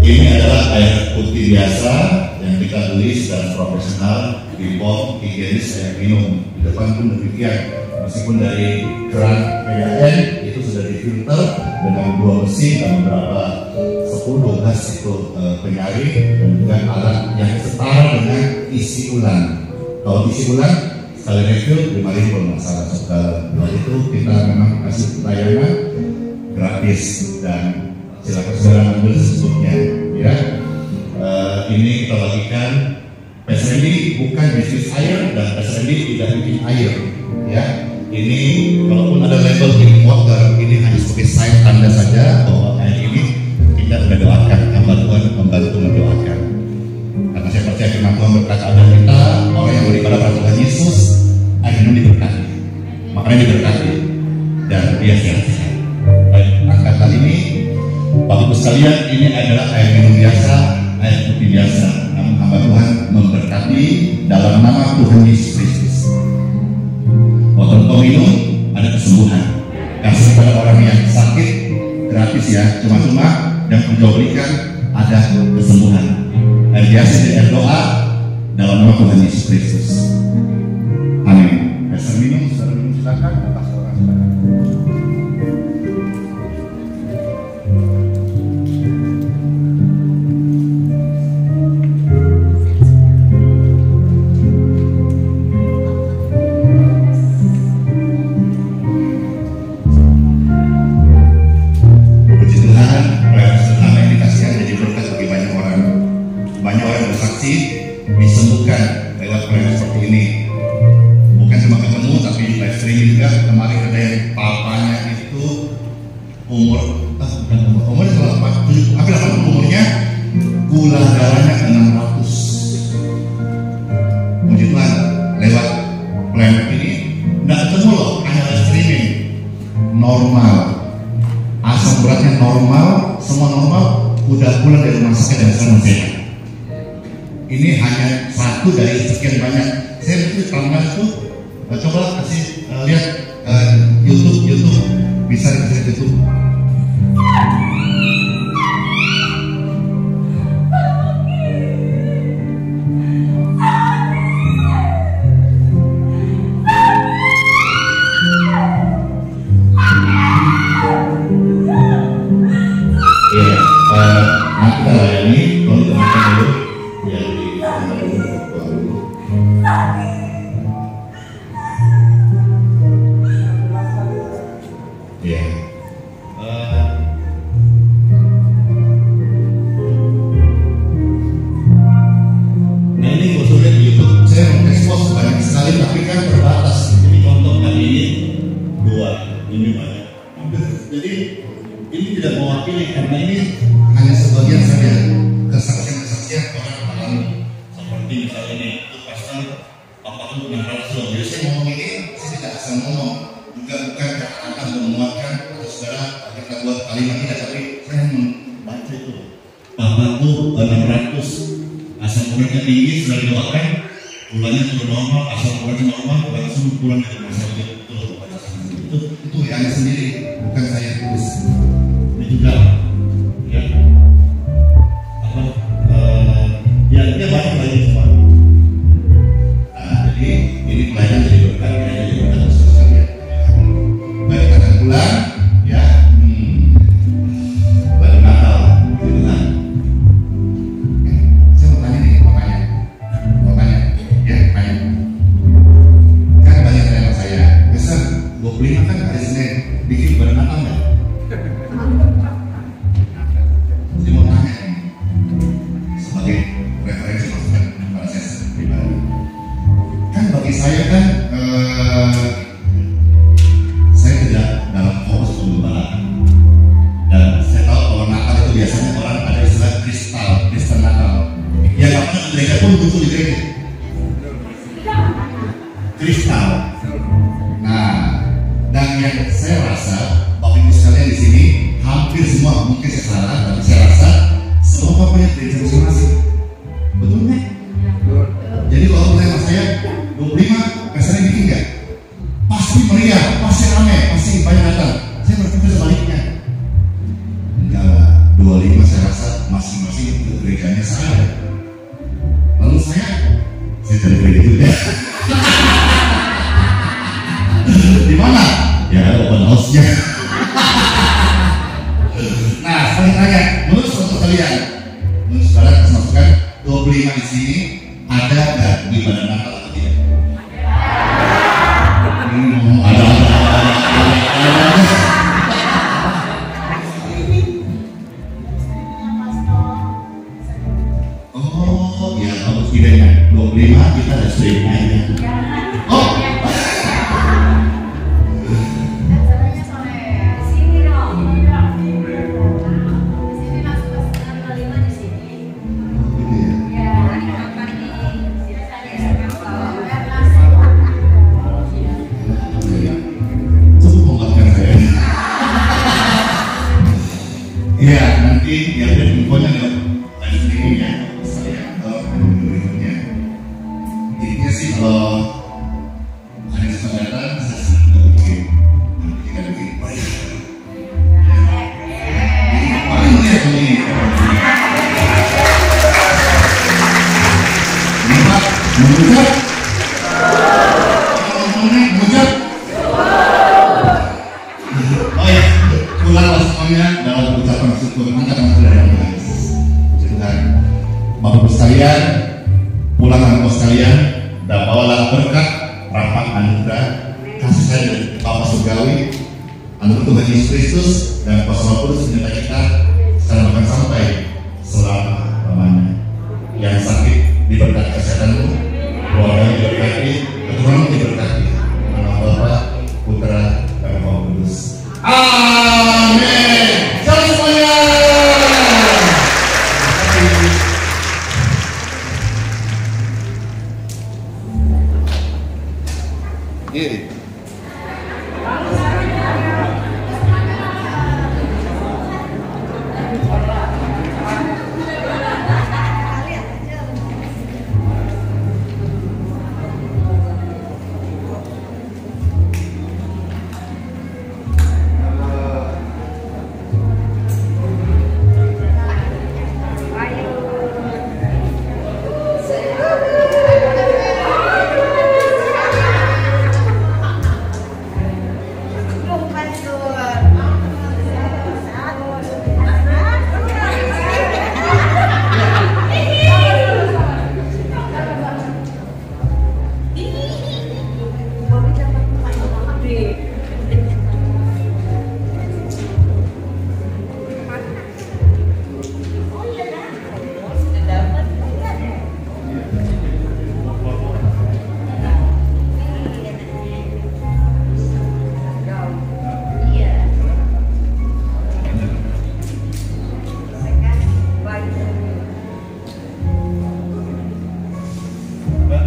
Ini adalah air putih biasa yang kita beli secara profesional di pom higienis air minum. Di depan pun demikian. Meskipun dari keran PDAM itu sudah difilter dengan 2 mesin dan beberapa 10-12 itu penyaring dan juga alat yang setara dengan isi ulang. Kalau isi ulang sekali refill 5.000 masalah saudara. Nah itu kita memang kasih layanan gratis dan silakan saudara ambil sesudahnya ya. Ini kita bagikan. PSRD bukan bisnis air dan PSRD tidak bikin air ya. Ini walaupun ada label drinking water, ini hanya sebagai sign tanda saja bahwa air ini kita sudah doakan, hamba Tuhan membantu mendoakan. Karena saya percaya firman Tuhan berkata ada kita orang yang beribadah pada Tuhan Yesus akhirnya diberkati, makanya diberkati dan dia sehat-sehat. Baik, angkat kali ini Bapak Ibu sekalian, ini adalah air minum biasa, air putih biasa. Namun hamba Tuhan memberkati dalam nama Tuhan Yesus Kristus. Waktu kau minum ada kesembuhan. Kasih kepada orang yang sakit gratis ya, cuma-cuma. Dan engkau berikan ada kesembuhan. Air biasa dan air doa dalam nama Tuhan Yesus Kristus. Amin. Saudara minum, silakan. Atas orang silakan. masih disembuhkan lewat program seperti ini. Bukan cuma ketemu tapi live streaming juga. Kemarin ada yang papanya itu umurnya berapa? Hampir 80 umurnya, gula darahnya 600. Puji Tuhan, lewat plan ini nggak ketemu loh, hanya live streaming. Normal, asam beratnya normal, semua normal, udah pulang dari rumah sakit dan sekarang sehat. Ini hanya satu dari sekian banyak. Saya itu tangan itu coba kasih lihat YouTube bisa dikasih YouTube. Itu yang sendiri, bukan saya tulis. Ini juga ya dia banyak lagi semua. Nah, jadi ini pelajaran jadi berkat, jadi berkat sekalian. Baik akan pulang ya, pada Natal gitu kan. Saya mau tanya nih, mau tanya, ya tanya. Kan banyak tanya saya, besar 25 kan hari Senin, bikin pada Natal nggak? Jadi mau tanya sebagai referensi masukan pada saya pribadi. Kan bagi saya kan saya tidak dalam fokus penggembalaan. Dan saya tahu kalau Natal itu biasanya orang ada istilah Kristen Natal. Ya nggak pernah gereja pun muncul di gereja. Kristal. Nah, dan yang saya rasa Bapak Ibu sekalian di sini hampir semua, mungkin saya salah, tapi saya rasa semua punya gereja masing-masing. Betul nggak? Jadi kalau mulai sama saya 25, pesannya bikin nggak? Pasti meriah, pasti ramai, pasti banyak datang. Saya berpikir sebaliknya. Enggak lah, 25 saya rasa masing-masing itu gerejanya saya. Lalu saya cari gereja juga. Di mana? Ya open house-nya. Nah, saya tanya, menurut kalian, menurut saudara masukan 25 di sini ada nggak di badan Natal atau tidak? Ada. Oh, ya bagus idenya. 25 kita ada streaming aja. Oh. Ya, nanti ya infonya ada live streamingnya, saya atau berikutnya. Intinya sih kalau ada kesempatan saya senang bikin, kita bikin banyak. Paling banyak ini. Empat, mengucap. Mengucap. Oh ya, pulanglah semuanya dalam ucapan syukur. Angkat tangan saudara yang baik. Tuhan, Bapak Ibu sekalian, pulang Bapak sekalian, dan bawalah berkat, rahmat, anugerah, kasih sayang dari Bapa Surgawi, anugerah Tuhan Yesus Kristus dan Kuasa Roh Kudus menyertai kita secara bahkan sampai selama-lamanya. Yang sakit keluargamu, keluarga diberkati, keturunan diberkati. Nama Bapa, Putra, dan Roh Kudus. Amin. Salam semuanya. Gini.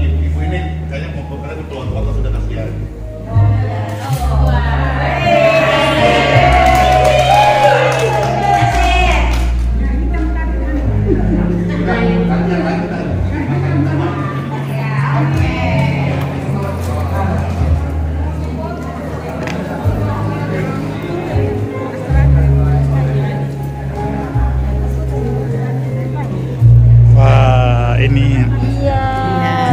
Ibu ini kayaknya mau keluar foto sudah kasihan. Wah, ini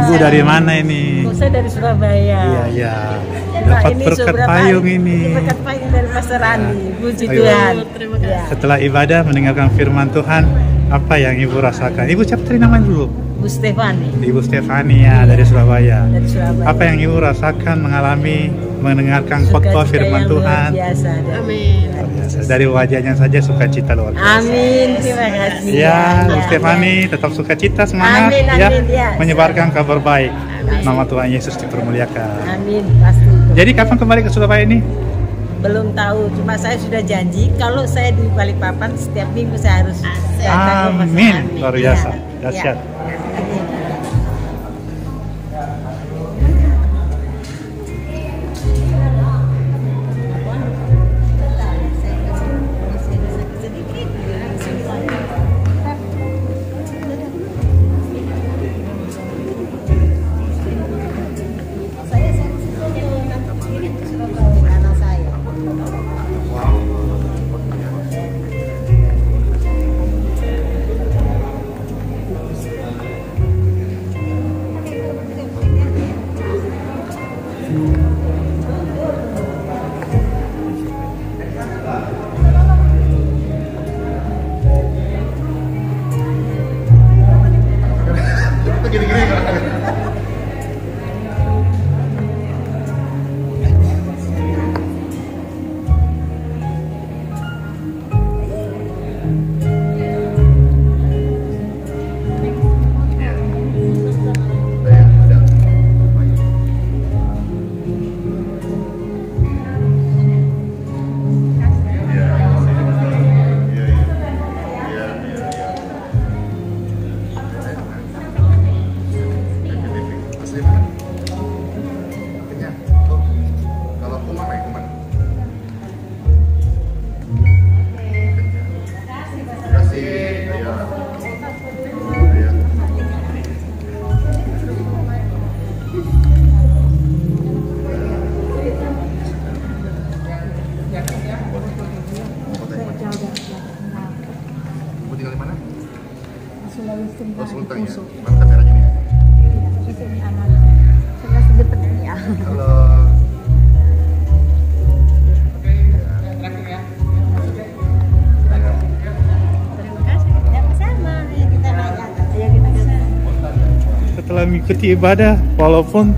Ibu dari mana ini? Saya dari Surabaya. Iya. Dapat berkat payung ini. Berkat payung dari Pastor Andi. Puji Tuhan. Terima kasih. Setelah ibadah mendengarkan firman Tuhan, apa yang Ibu rasakan? Ibu siapa tadi namanya dulu? Bu Stefani. Ibu Stefani ya, dari Surabaya. Dari Surabaya. Apa yang Ibu rasakan mengalami mendengarkan khotbah firman Tuhan? Biasa. Amin. Dari wajahnya saja sukacita luar biasa. Amin, terima kasih. Ya, Bu Stefani tetap sukacita, semangat amin, ya, ya, menyebarkan kabar baik. Nama Tuhan Yesus dipermuliakan. Amin, pasti. Jadi kapan kembali ke Surabaya ini? Belum tahu, cuma saya sudah janji kalau saya di Balikpapan setiap minggu saya harus datang ke Amin, luar biasa, dahsyat. Sultan ya, mana kameranya nih? Di sini anak, sebelah depan ya. Halo. Terima kasih. Sama-sama. Ya kita banyak. Ya kita kesana. Setelah mengikuti ibadah, walaupun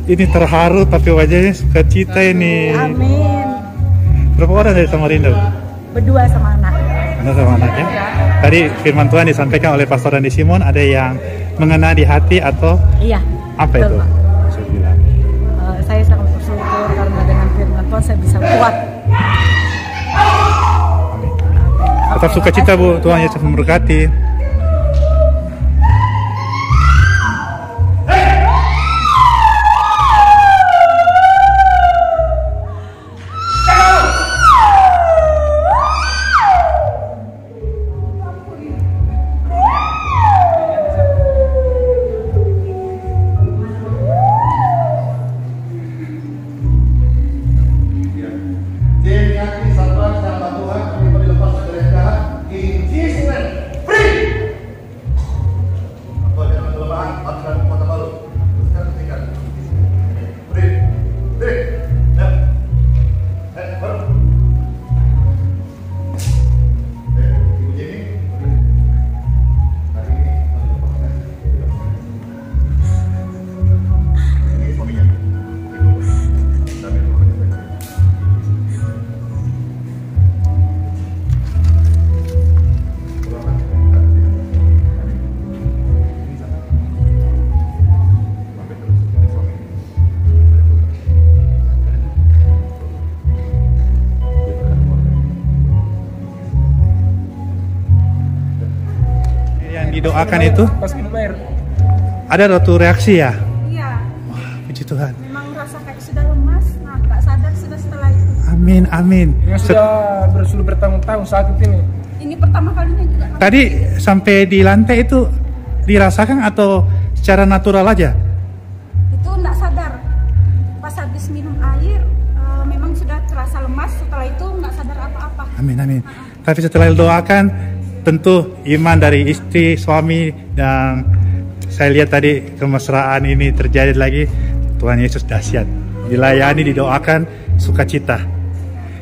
ini terharu tapi wajahnya sukacita ini. Amin. Berapa orang dari Samarinda? Berdua sama anak. Anda sama anaknya? Tadi firman Tuhan disampaikan oleh Pastor Andi Simon, ada yang mengena di hati atau Iya. apa itu? Saya sangat bersyukur karena dengan firman Tuhan saya bisa kuat. Tetap sukacita Bu, Tuhan Yesus memberkati. Didoakan itu ada suatu reaksi ya? Iya. Wah, puji Tuhan. Memang rasa kayak sudah lemas, nah nggak sadar sudah setelah itu. Amin, amin. Yang sudah bertahun-tahun sakit ini. Ini pertama kalinya juga. Tadi sampai di lantai itu dirasakan atau secara natural aja? Itu nggak sadar. Pas habis minum air, memang sudah terasa lemas. Setelah itu nggak sadar apa-apa. Amin, amin. Tapi setelah doakan, tentu iman dari istri, suami, dan saya lihat tadi kemesraan ini terjadi lagi. Tuhan Yesus dahsyat. Dilayani, didoakan, sukacita.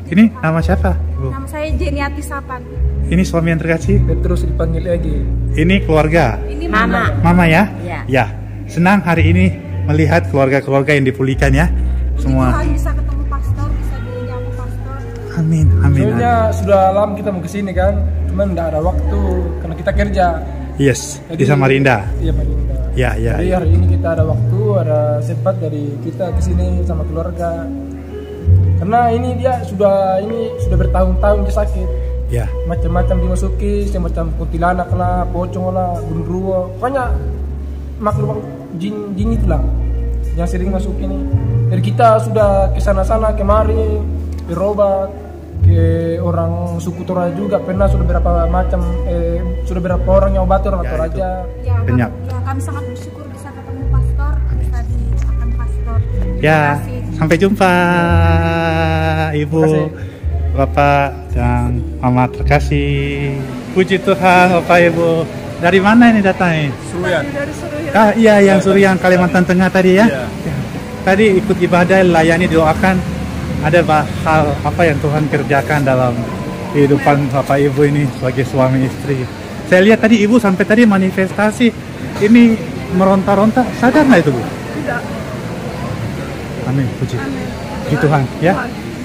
Ini nama siapa, Bu? Nama saya Jeniati Sapan. Ini suami yang terkasih? Terus dipanggil lagi. Ini keluarga? Ini Mama. Mama ya? Ya. Ya. Senang hari ini melihat keluarga-keluarga yang dipulihkan ya. Semua. Tuhan bisa ketemu pastor, bisa dijamu pastor. Amin, amin. Soalnya sudah lama kita mau kesini kan, cuman nggak ada waktu karena kita kerja. Yes, Jadi, di Samarinda. Iya, Samarinda. Ya, ya. Jadi hari ini kita ada waktu, ada sempat dari kita kesini sama keluarga. Karena ini dia sudah bertahun-tahun dia sakit. Ya. Macam-macam dimasuki, semacam kuntilanak lah, pocong lah, gundruwo, pokoknya makhluk jin itulah yang sering masuk ini. Jadi kita sudah ke sana-sana kemari, berobat ke orang suku Toraja juga pernah, sudah berapa macam sudah berapa orang yang obati orang Toraja. Ya, Banyak. Ya, kami sangat bersyukur bisa ketemu pastor, bisa diakan pastor. Ya, Terima kasih. sampai jumpa Ibu, Bapak, dan Mama terkasih. Puji Tuhan, Bapak Ibu. Dari mana ini datangnya? Suruyan. Ah, iya, yang Surian, Kalimantan Tengah tadi ya. Iya. Tadi ikut ibadah, layani, doakan. Ada hal apa yang Tuhan kerjakan dalam kehidupan Bapak Ibu ini sebagai suami istri. Saya lihat tadi Ibu sampai tadi manifestasi ini meronta-ronta. Sadar nggak itu Bu? Tidak. Amin, puji. Puji Tuhan ya.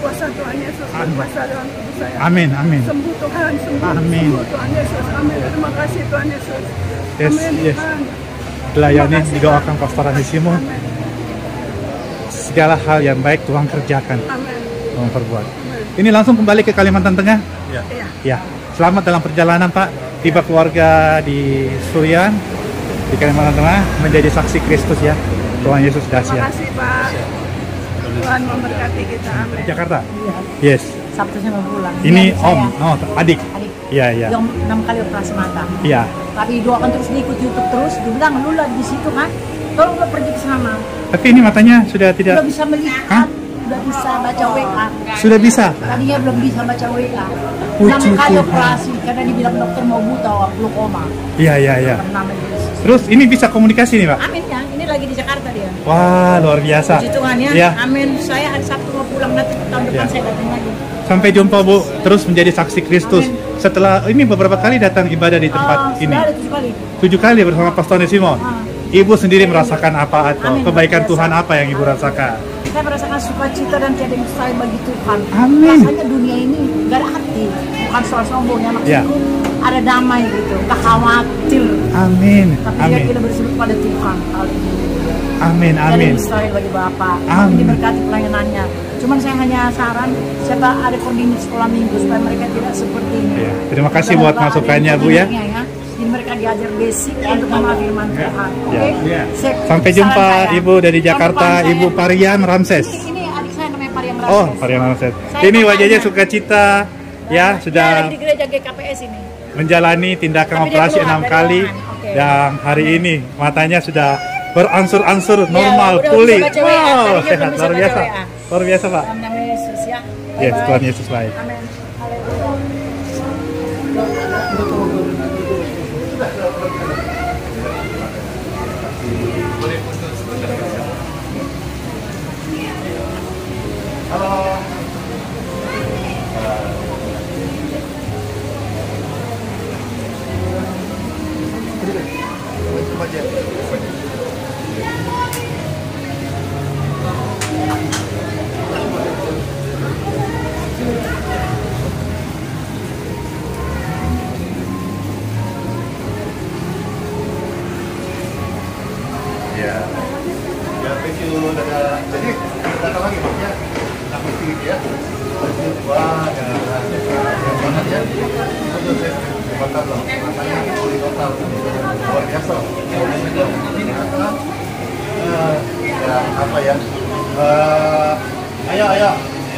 Kuasa Tuhan Yesus berkuasa dalam tubuh saya. Amin, amin. Sembuh Tuhan, sembuh. Amin. Sembuh Tuhan Yesus. Amin. Terima kasih Tuhan Yesus. Yes, Amin, yes. Tuhan. Dilayani, didoakan Pastor Andi Simon. Segala hal yang baik Tuhan kerjakan. Amin. Tuhan perbuat. Ini langsung kembali ke Kalimantan Tengah. Ya. Ya. Selamat dalam perjalanan Pak. Tiba keluarga di Surian, di Kalimantan Tengah menjadi saksi Kristus ya. Tuhan Yesus Terima dahsyat. kasih Pak. Tuhan memberkati kita. Amin. Jakarta. Yes. Sabtu saya mau pulang. Ini Ya, Om, saya. oh adik. Iya, iya. Yang 6 kali operasi mata. Iya. Tapi doakan terus, diikut YouTube terus. Dia bilang, lu lah di situ kan. Tolong lo pergi ke sana. Tapi ini matanya sudah tidak. Udah bisa melihat, udah bisa baca WA. Sudah bisa. Tadinya belum bisa baca WA. Puji 6 kali Tuhan. operasi karena dibilang dokter mau buta, glaukoma. Iya, iya, iya. Bernama Yesus. Terus ini bisa komunikasi nih Pak? Amin ya, ini lagi di Jakarta dia. Wah, luar biasa. Puji Tuhan ya. Iya. Amin. Saya hari Sabtu mau pulang, nanti tahun depan Ya. saya datang lagi. Sampai jumpa Bu, terus menjadi saksi Kristus. Setelah ini beberapa kali datang ibadah di tempat ini. Sudah ada 7 kali. 7 kali bersama Pastor Andi Simon. Ibu sendiri merasakan apa atau Amin. kebaikan Tuhan apa yang Ibu rasakan? Saya merasakan sukacita dan tiada yang mustahil bagi Tuhan. Amin. Rasanya dunia ini gak ada arti. Bukan soal sombong ya maksudku. ada damai gitu, nggak khawatir. Amin. Tapi Amin. dia kita bersyukur pada Tuhan. Haleluya. Amin. Dari Amin. Israel bagi Bapak. Amin. Kami diberkati pelayanannya. Cuman saya hanya saran siapa ada koordinat sekolah minggu supaya mereka tidak seperti ini. Ya, terima kasih buat masukannya Bu ya. Jadi mereka diajar basic untuk memahami firman Tuhan. Oke. Ya. Saya- Sampai saran jumpa saya. Ibu dari Jakarta, Tahun depan Ibu saya- Parian Ramses. Ini adik saya namanya Pariam Ramses. Oh, Parian Ramses. Saya Ini wajahnya kakaknya. sukacita ya, Dia sudah lagi di gereja GKPS ini. menjalani tindakan Tapi dia operasi keluar 6 dari kali ruangan. Oke. dan hari ini matanya sudah beransur-ansur normal, udah pulih. bisa baca WA. Wow, Tadinya belum sehat, bisa luar baca biasa. WA. Luar biasa, Pak. Dalam nama Yesus ya. Yes, Bye-bye. Tuhan Yesus baik. Amin. Ya, thank you. Jadi datang lagi Pak ya, aku gitu ya. Wah, yang banget ya. Aduh, saya bakal loh. Makanya pulih total, luar biasa. Ya apa ya? Ayo.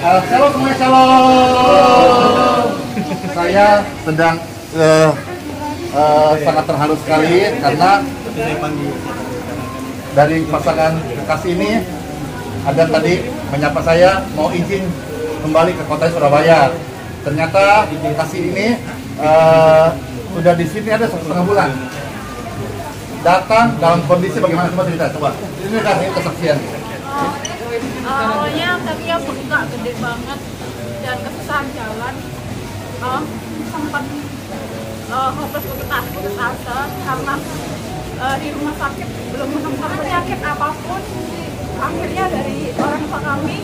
Shalom semuanya, shalom. Saya sedang sangat terharu sekali karena dari pasangan kekasih ini ada tadi menyapa saya mau izin kembali ke kota Surabaya. Ternyata kekasih ini sudah di sini ada 1,5 bulan. Datang dalam kondisi bagaimana, coba cerita, coba. Ini kasih kesaksian. Awalnya kaki yang bengkak gede banget dan kesusahan jalan. Sempat hopeless putus asa karena di rumah sakit belum menemukan penyakit apapun. Akhirnya dari orang tua kami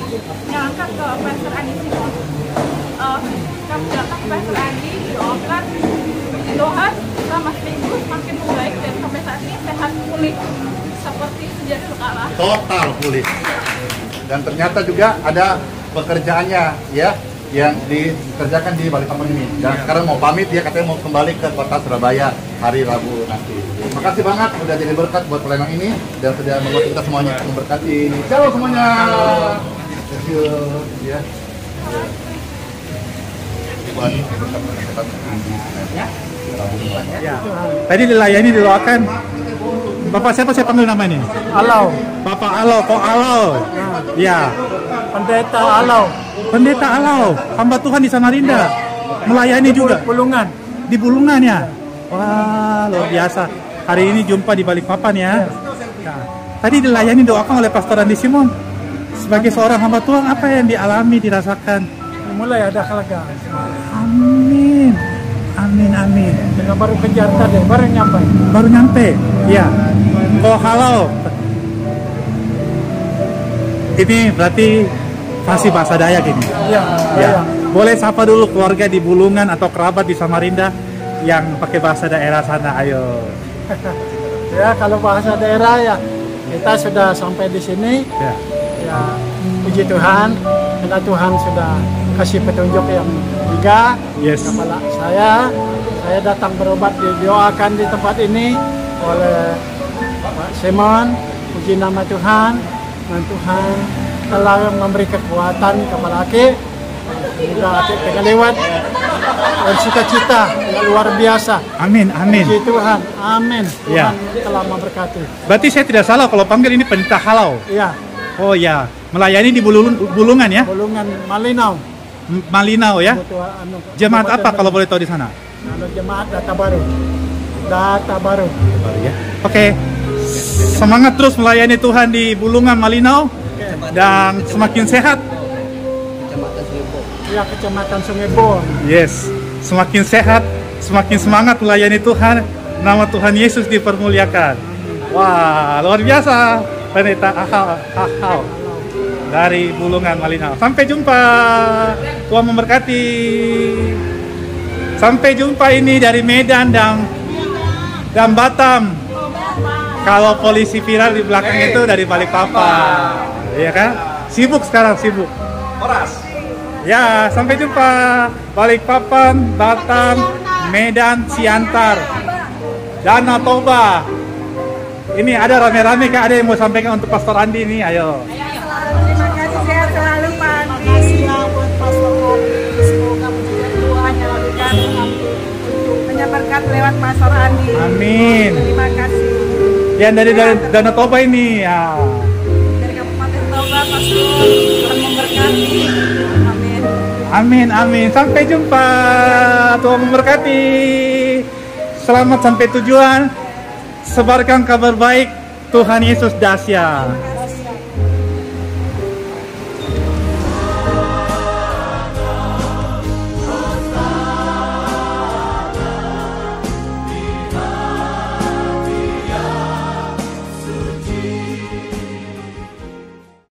nyangkat ke Pastor Andi Simon. Kami datang ke Pastor Andi, didoakan, puji Tuhan selama seminggu semakin membaik dan sampai saat ini sehat pulih seperti sedia kala. Total pulih. Dan ternyata juga ada pekerjaannya ya yang dikerjakan di Balikpapan ini. Dan sekarang mau pamit, dia katanya mau kembali ke kota Surabaya hari Rabu nanti. Makasih banget udah jadi berkat buat pelayanan ini dan sudah membuat kita semuanya memberkati. Shalom semuanya. Thank you. Ya. Ya. Tadi dilayani, didoakan. Bapak siapa saya panggil nama ini? Alau. Bapak Alau, kok Alau? Ya. Pendeta Alau. Pendeta Alau, hamba Tuhan di Samarinda. Melayani juga. Bulungan. Di Bulungan ya. Wah, luar biasa. Hari ini jumpa di Balikpapan ya. Nah, tadi dilayani doakan oleh Pastor Andi Simon. Sebagai seorang hamba Tuhan, apa yang dialami, dirasakan? Mulai ada kelegaan. Amin. Amin. Dengan baru kejar tadi, baru nyampe. Baru nyampe. Ya. Oh, halo. Ini berarti fasih bahasa Dayak ini. Iya. Ya. Boleh sapa dulu keluarga di Bulungan atau kerabat di Samarinda yang pakai bahasa daerah sana. Ayo. Ya, kalau bahasa daerah ya kita sudah sampai di sini. Ya. Ya, puji Tuhan, karena Tuhan sudah kasih petunjuk yang juga. Yes. Kepala saya datang berobat, didoakan di tempat ini oleh Pak Simon. Puji nama Tuhan, dan Tuhan telah memberi kekuatan kepada Aki. Juga Aki telah lewat dan sukacita yang luar biasa. Amin. Puji Tuhan, amin. Ya. Tuhan telah memberkati. Berarti saya tidak salah kalau panggil ini pendeta halau. Iya. Oh ya, melayani di Bulungan ya? Bulungan Malinau. Malinau ya? Anu, Jemaat apa kalau boleh tahu di sana? Jemaat Data Baru. Data Baru. Ya. Oke. Semangat terus melayani Tuhan di Bulungan Malinau dan semakin sehat. Ya, Kecamatan Sungai Bon. Yes, semakin sehat, semakin semangat melayani Tuhan. Nama Tuhan Yesus dipermuliakan. Wah, luar biasa. Pendeta Ahau dari Bulungan Malinau. Sampai jumpa. Tuhan memberkati. Sampai jumpa ini dari Medan dan Batam. Kalau polisi viral di belakang itu dari Balikpapan. Iya kan? Sibuk sekarang, sibuk. Horas. Ya, sampai jumpa. Balikpapan, Batam, Medan, Siantar, Danau Toba. Ini ada rame-rame Kak, ada yang mau sampaikan untuk Pastor Andi nih, ayo. Terima kasih, sehat selalu Pak Andi. Makasih buat Pastor Andi. Semoga pujian Tuhan yang memberikan untuk menyebarkan lewat Pastor Andi. Amin. Terima kasih. Yang dari Danau Toba ini ya. Dari Kabupaten Toba, Pastor Tuhan memberkati. Amin. Amin, amin. Sampai jumpa. Tuhan memberkati. Selamat sampai tujuan. Sebarkan kabar baik. Tuhan Yesus dahsyat.